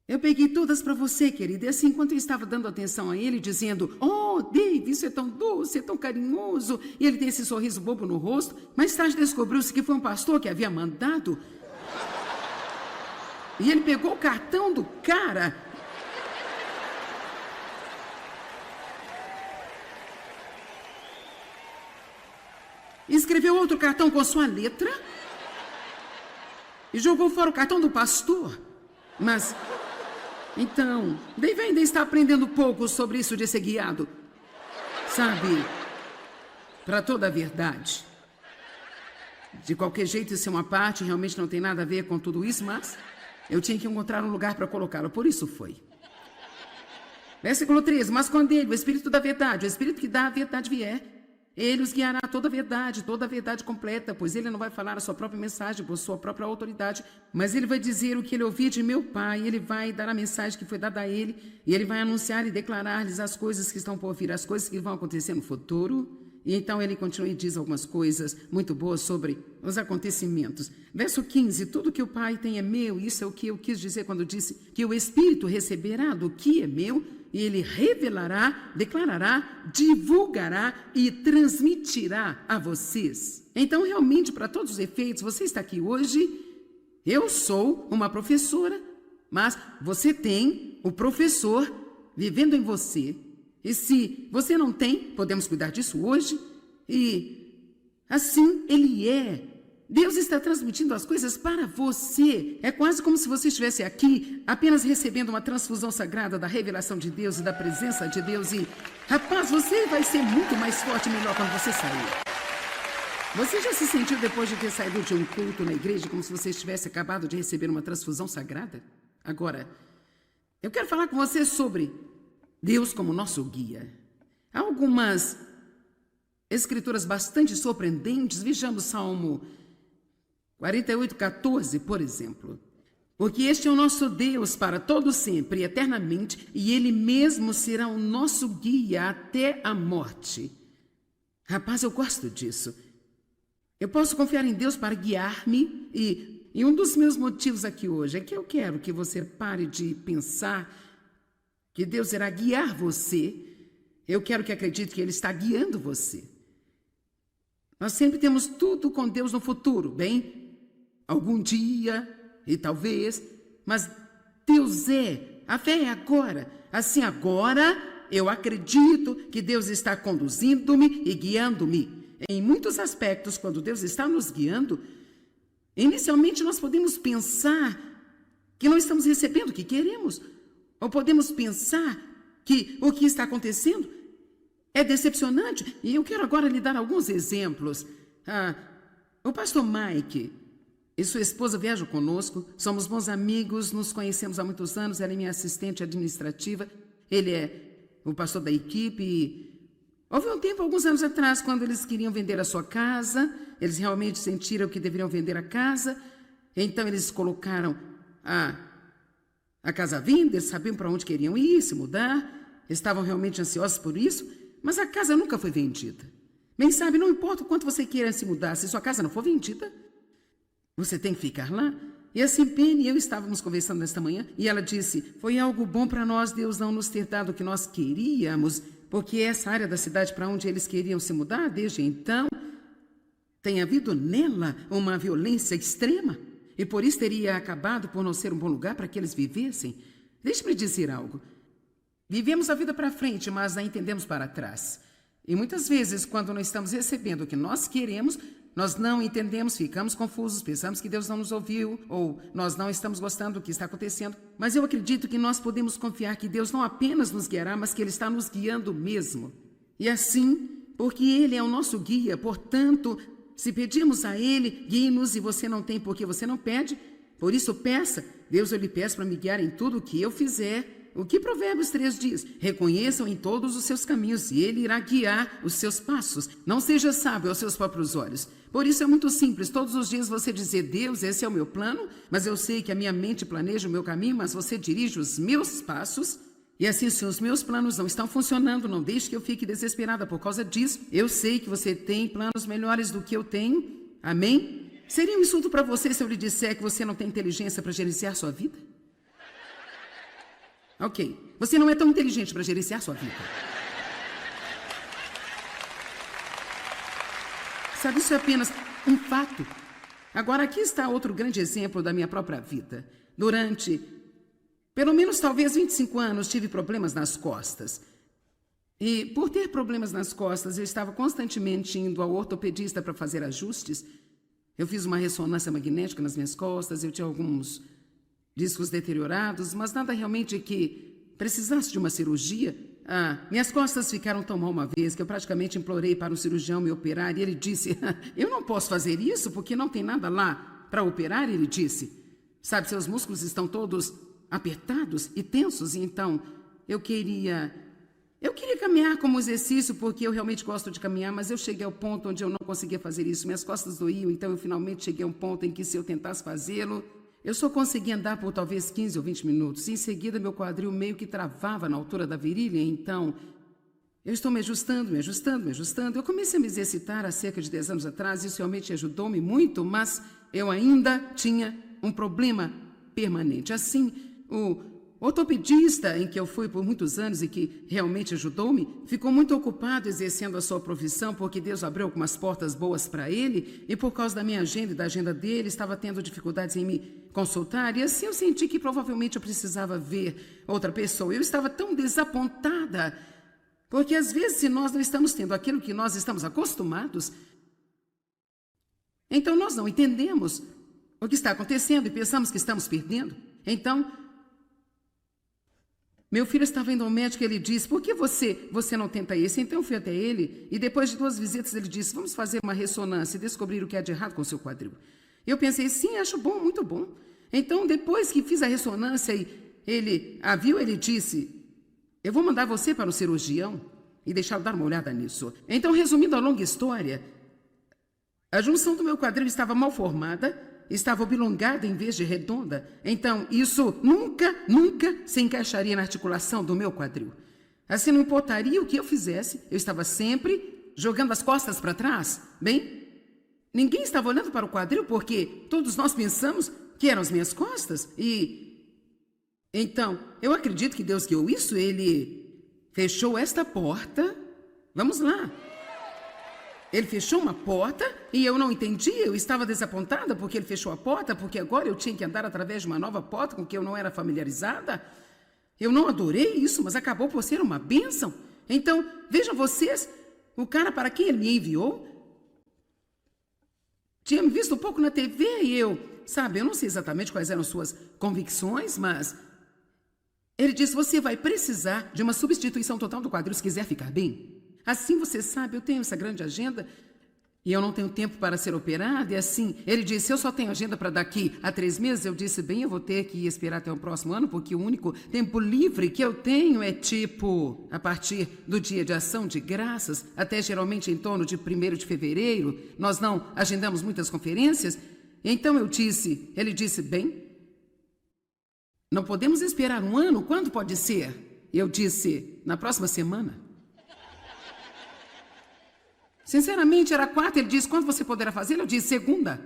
eu peguei todas para você, querida. E assim, enquanto eu estava dando atenção a ele, dizendo, oh, Dave, isso é tão doce, é tão carinhoso. E ele tem esse sorriso bobo no rosto. Mais tarde descobriu-se que foi um pastor que havia mandado. E ele pegou o cartão do cara. Escreveu outro cartão com sua letra e jogou fora o cartão do pastor. Mas, então, Dave ainda está aprendendo pouco sobre isso de ser guiado, sabe, para toda a verdade. De qualquer jeito, isso é uma parte, realmente não tem nada a ver com tudo isso, mas eu tinha que encontrar um lugar para colocá-lo, por isso foi. Versículo 13, mas quando ele, o Espírito da verdade, o Espírito que dá a verdade vier, Ele os guiará a toda a verdade completa, pois ele não vai falar a sua própria mensagem por sua própria autoridade, mas ele vai dizer o que ele ouviu de meu Pai, ele vai dar a mensagem que foi dada a ele, e ele vai anunciar e declarar-lhes as coisas que estão por vir, as coisas que vão acontecer no futuro. E então ele continua e diz algumas coisas muito boas sobre os acontecimentos. Verso 15, tudo que o Pai tem é meu, isso é o que eu quis dizer quando disse que o Espírito receberá do que é meu, e ele revelará, declarará, divulgará e transmitirá a vocês. Então, realmente, para todos os efeitos, você está aqui hoje, eu sou uma professora, mas você tem o professor vivendo em você. E se você não tem, podemos cuidar disso hoje. E assim ele é. Deus está transmitindo as coisas para você. É quase como se você estivesse aqui apenas recebendo uma transfusão sagrada da revelação de Deus e da presença de Deus. E, rapaz, você vai ser muito mais forte e melhor quando você sair. Você já se sentiu depois de ter saído de um culto na igreja como se você tivesse acabado de receber uma transfusão sagrada? Agora, eu quero falar com você sobre Deus como nosso guia. Há algumas escrituras bastante surpreendentes. Vejamos Salmo 48:14, por exemplo. Porque este é o nosso Deus para todo sempre, eternamente, e Ele mesmo será o nosso guia até a morte. Rapaz, eu gosto disso. Eu posso confiar em Deus para guiar-me, e um dos meus motivos aqui hoje é que eu quero que você pare de pensar que Deus irá guiar você. Eu quero que acredite que Ele está guiando você. Nós sempre temos tudo com Deus no futuro, bem? Algum dia, e talvez, mas Deus a fé é agora. Assim, agora, eu acredito que Deus está conduzindo-me e guiando-me. Em muitos aspectos, quando Deus está nos guiando, inicialmente nós podemos pensar que não estamos recebendo o que queremos, ou podemos pensar que o que está acontecendo é decepcionante. E eu quero agora lhe dar alguns exemplos. O pastor Mike e sua esposa viajam conosco, somos bons amigos, nos conhecemos há muitos anos, ela é minha assistente administrativa, ele é o pastor da equipe. E houve um tempo, alguns anos atrás, quando eles queriam vender a sua casa, eles realmente sentiram que deveriam vender a casa, então eles colocaram a casa à venda, eles sabiam para onde queriam ir, se mudar, estavam realmente ansiosos por isso, mas a casa nunca foi vendida. Bem sabe, não importa o quanto você queira se mudar, se sua casa não for vendida, você tem que ficar lá. E assim, Penny e eu estávamos conversando nesta manhã, e ela disse, foi algo bom para nós, Deus não nos ter dado o que nós queríamos, porque essa área da cidade para onde eles queriam se mudar, desde então, tem havido nela uma violência extrema, e por isso teria acabado por não ser um bom lugar para que eles vivessem. Deixe-me dizer algo. Vivemos a vida para frente, mas a entendemos para trás. E muitas vezes, quando não estamos recebendo o que nós queremos, nós não entendemos, ficamos confusos, pensamos que Deus não nos ouviu, ou nós não estamos gostando do que está acontecendo. Mas eu acredito que nós podemos confiar que Deus não apenas nos guiará, mas que Ele está nos guiando mesmo. E assim, porque Ele é o nosso guia, portanto, se pedirmos a Ele, guie-nos, e você não tem porque você não pede, por isso peça. Deus, eu lhe peço para me guiar em tudo o que eu fizer. O que Provérbios 3 diz? Reconheçam em todos os seus caminhos e Ele irá guiar os seus passos. Não seja sábio aos seus próprios olhos. Por isso é muito simples, todos os dias você dizer, Deus, esse é o meu plano, mas eu sei que a minha mente planeja o meu caminho, mas você dirige os meus passos. E assim, se os meus planos não estão funcionando, não deixe que eu fique desesperada por causa disso. Eu sei que você tem planos melhores do que eu tenho. Amém? Seria um insulto para você se eu lhe disser que você não tem inteligência para gerenciar sua vida? Ok, você não é tão inteligente para gerenciar sua vida. Sabe, isso é apenas um fato. Agora, aqui está outro grande exemplo da minha própria vida. Durante, pelo menos talvez 25 anos, tive problemas nas costas. E por ter problemas nas costas, eu estava constantemente indo ao ortopedista para fazer ajustes. Eu fiz uma ressonância magnética nas minhas costas, eu tinha alguns discos deteriorados, mas nada realmente que precisasse de uma cirurgia. Minhas costas ficaram tão mal uma vez que eu praticamente implorei para um cirurgião me operar e ele disse, eu não posso fazer isso porque não tem nada lá para operar. Ele disse, sabe, seus músculos estão todos apertados e tensos, e então eu queria Eu queria caminhar como exercício, porque eu realmente gosto de caminhar, mas eu cheguei ao ponto onde eu não conseguia fazer isso. Minhas costas doíam, então eu finalmente cheguei a um ponto em que, se eu tentasse fazê-lo, eu só conseguia andar por talvez 15 ou 20 minutos. Em seguida, meu quadril meio que travava na altura da virilha, então eu estou me ajustando. Eu comecei a me exercitar há cerca de 10 anos atrás, isso realmente ajudou-me muito, mas eu ainda tinha um problema permanente. Assim, o ortopedista em que eu fui por muitos anos e que realmente ajudou-me, ficou muito ocupado exercendo a sua profissão, porque Deus abriu algumas portas boas para ele, e por causa da minha agenda e da agenda dele, estava tendo dificuldades em me consultar, e assim eu senti que provavelmente eu precisava ver outra pessoa. Eu estava tão desapontada, porque às vezes, se nós não estamos tendo aquilo que nós estamos acostumados, então nós não entendemos o que está acontecendo e pensamos que estamos perdendo. Então, meu filho estava indo ao médico e ele disse: por que você não tenta esse? Então eu fui até ele e depois de 2 visitas ele disse: vamos fazer uma ressonância e descobrir o que há de errado com o seu quadril. Eu pensei: sim, acho bom, muito bom. Então, depois que fiz a ressonância e ele a viu, ele disse: eu vou mandar você para um cirurgião e deixá-lo dar uma olhada nisso. Então, resumindo a longa história, a junção do meu quadril estava mal formada, estava oblongada em vez de redonda. Então, isso nunca se encaixaria na articulação do meu quadril. Assim, não importaria o que eu fizesse, eu estava sempre jogando as costas para trás. Bem, ninguém estava olhando para o quadril porque todos nós pensamos que eram as minhas costas. Então, eu acredito que Deus guiou isso. Ele fechou esta porta. Vamos lá. Ele fechou uma porta e eu não entendi, eu estava desapontada porque ele fechou a porta, porque agora eu tinha que andar através de uma nova porta com que eu não era familiarizada. Eu não adorei isso, mas acabou por ser uma bênção. Então, vejam vocês, o cara para quem ele me enviou tinha me visto um pouco na TV e eu não sei exatamente quais eram suas convicções, mas ele disse: você vai precisar de uma substituição total do quadril se quiser ficar bem. Assim, você sabe, eu tenho essa grande agenda e eu não tenho tempo para ser operada. E assim, ele disse: eu só tenho agenda para daqui a 3 meses. Eu disse: bem, eu vou ter que esperar até o próximo ano, porque o único tempo livre que eu tenho é a partir do dia de ação de graças, até geralmente em torno de 1º de fevereiro. Nós não agendamos muitas conferências. Então ele disse: bem, não podemos esperar um ano, quando pode ser? Eu disse: na próxima semana. Sinceramente, era 4, ele disse: quando você poderá fazer? Eu disse: segunda.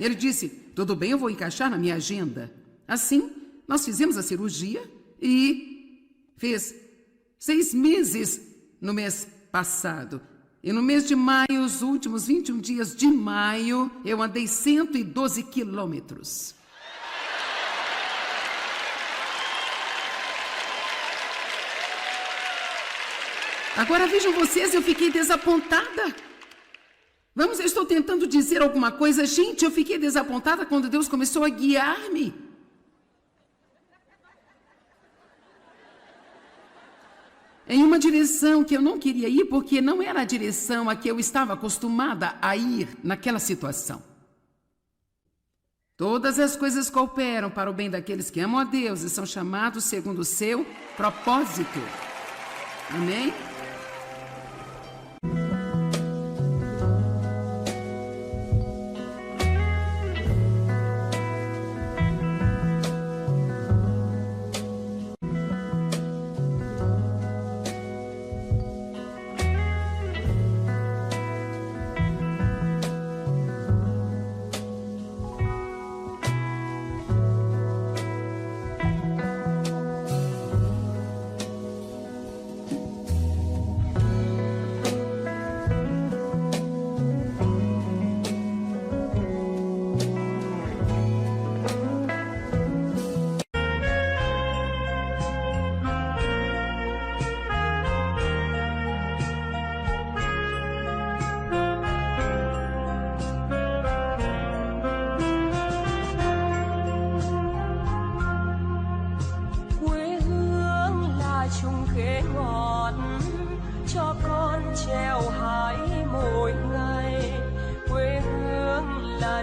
Ele disse: tudo bem, eu vou encaixar na minha agenda. Assim, nós fizemos a cirurgia e fez 6 meses no mês passado. E no mês de maio, os últimos 21 dias de maio, eu andei 112 quilômetros. Agora vejam vocês, eu fiquei desapontada. Eu estou tentando dizer alguma coisa. Gente, eu fiquei desapontada quando Deus começou a guiar-me. Em uma direção que eu não queria ir, porque não era a direção a que eu estava acostumada a ir naquela situação. Todas as coisas cooperam para o bem daqueles que amam a Deus e são chamados segundo o seu propósito. Amém?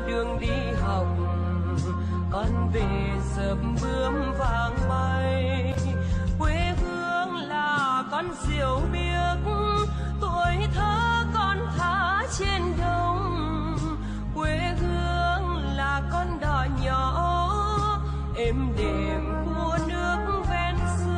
Đường đi học con về sớm bướm vàng bay, quê hương là miền của nước ven sông.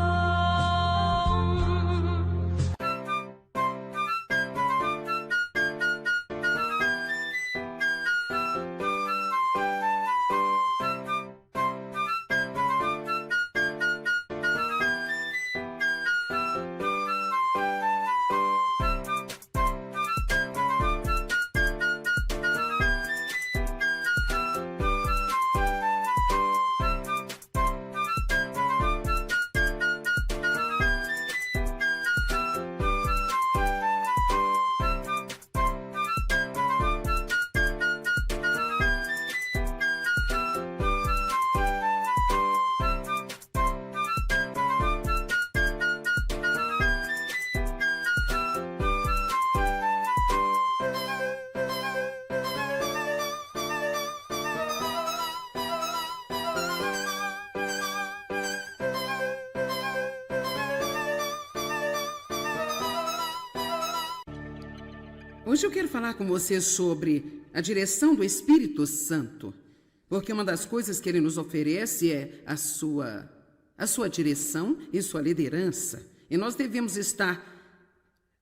Hoje eu quero falar com você sobre a direção do Espírito Santo, porque uma das coisas que ele nos oferece é a sua direção e sua liderança. E nós devemos estar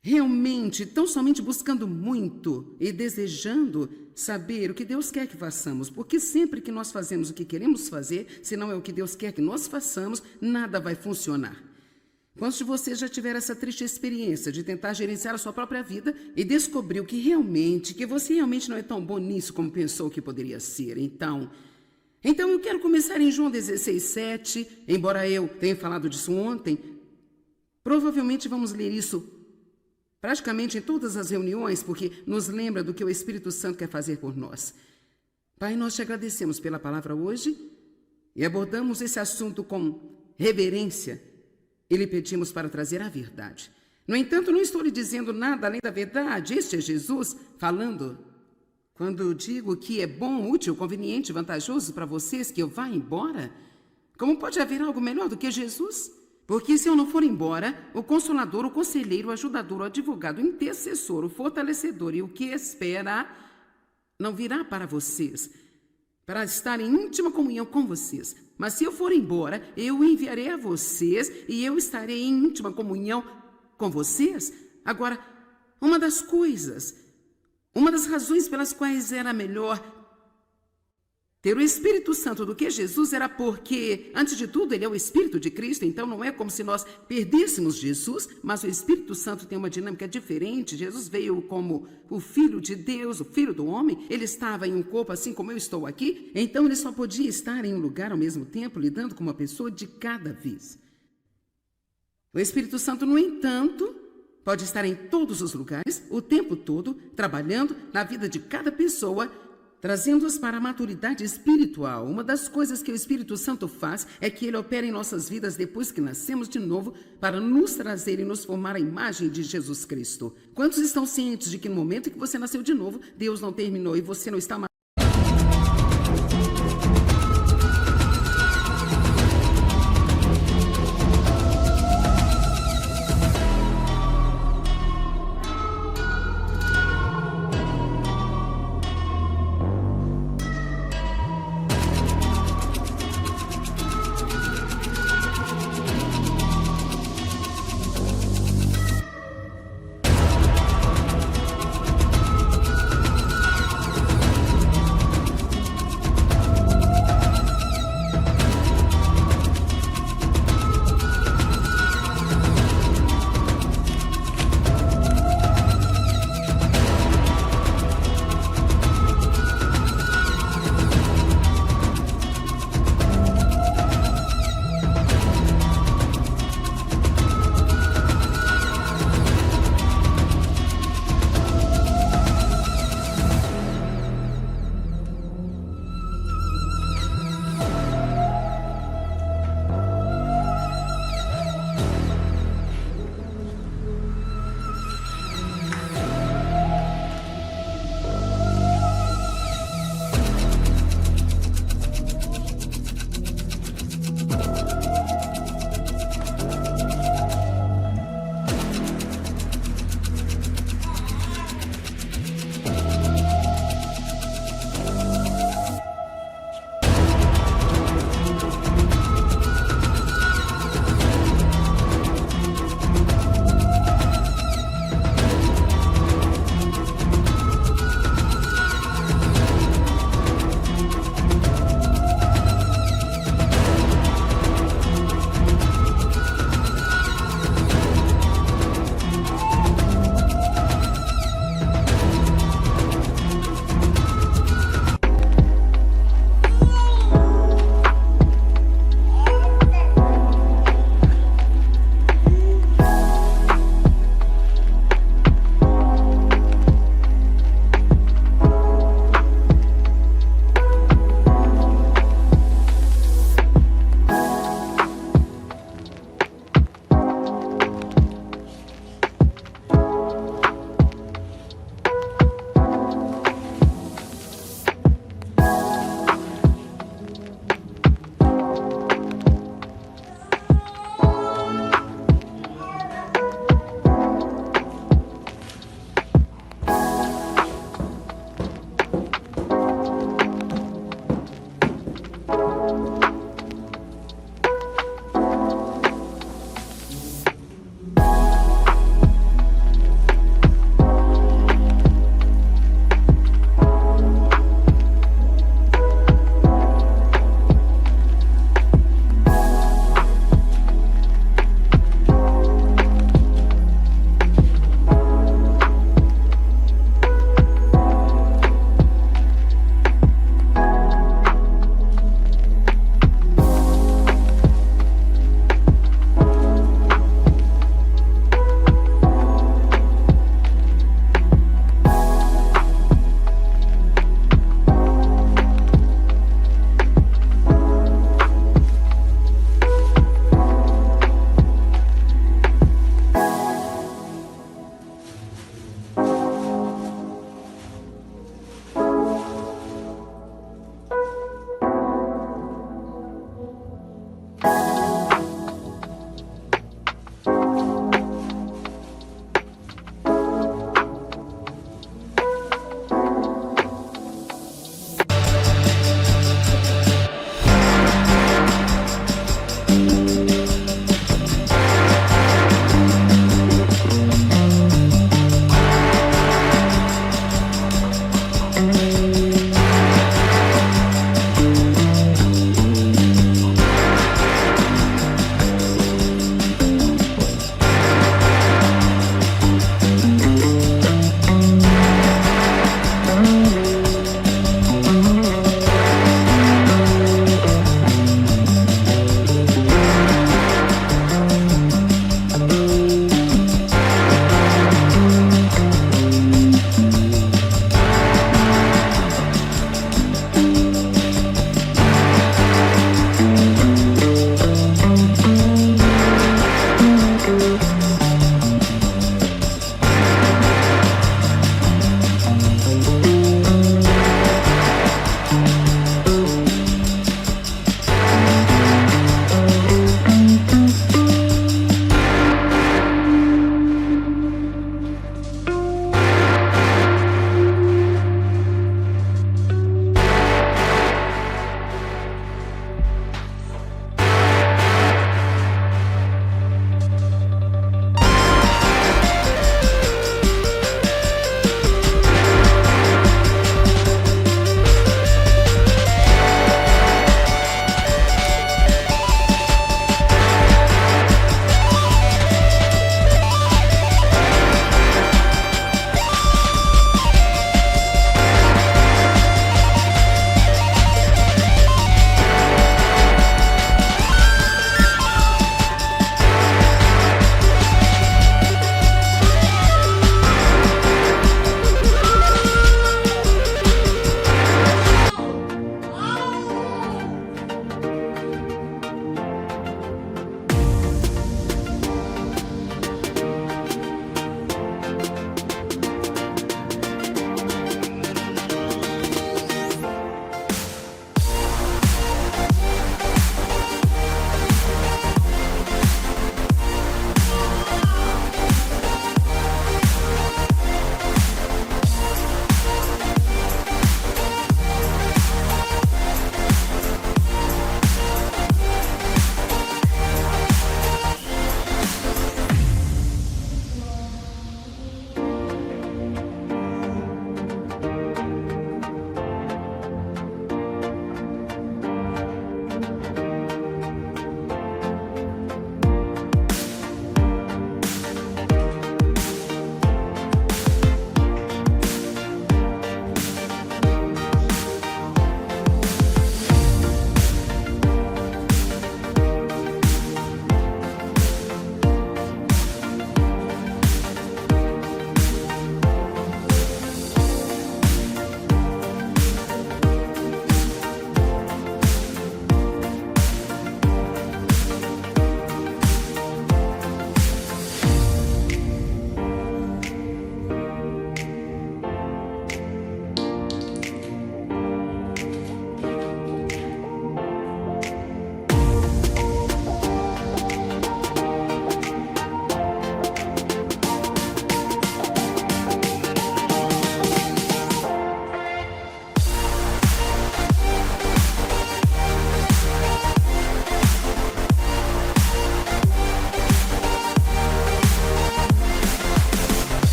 realmente, tão somente buscando muito e desejando saber o que Deus quer que façamos, porque sempre que nós fazemos o que queremos fazer, se não é o que Deus quer que nós façamos, nada vai funcionar. Quantos de vocês já tiveram essa triste experiência de tentar gerenciar a sua própria vida e descobriu que você realmente não é tão bom nisso como pensou que poderia ser? Então eu quero começar em João 16:7, embora eu tenha falado disso ontem, provavelmente vamos ler isso praticamente em todas as reuniões, porque nos lembra do que o Espírito Santo quer fazer por nós. Pai, nós te agradecemos pela palavra hoje e abordamos esse assunto com reverência e lhe pedimos para trazer a verdade. No entanto, não estou lhe dizendo nada além da verdade. Este é Jesus falando. Quando digo que é bom, útil, conveniente, vantajoso para vocês que eu vá embora, como pode haver algo melhor do que Jesus? Porque se eu não for embora, o Consolador, o Conselheiro, o Ajudador, o Advogado, o Intercessor, o Fortalecedor e o que espera não virá para vocês, para estar em íntima comunhão com vocês. Mas se eu for embora, eu enviarei a vocês e eu estarei em íntima comunhão com vocês. Agora, uma das razões pelas quais era melhor ter o Espírito Santo do que Jesus era porque, antes de tudo, ele é o Espírito de Cristo, então não é como se nós perdêssemos Jesus, mas o Espírito Santo tem uma dinâmica diferente. Jesus veio como o Filho de Deus, o Filho do homem, ele estava em um corpo assim como eu estou aqui, então ele só podia estar em um lugar ao mesmo tempo, lidando com uma pessoa de cada vez. O Espírito Santo, no entanto, pode estar em todos os lugares, o tempo todo, trabalhando na vida de cada pessoa, trazendo-os para a maturidade espiritual. Uma das coisas que o Espírito Santo faz é que ele opera em nossas vidas depois que nascemos de novo para nos trazer e nos formar a imagem de Jesus Cristo. Quantos estão cientes de que no momento em que você nasceu de novo, Deus não terminou e você não está Música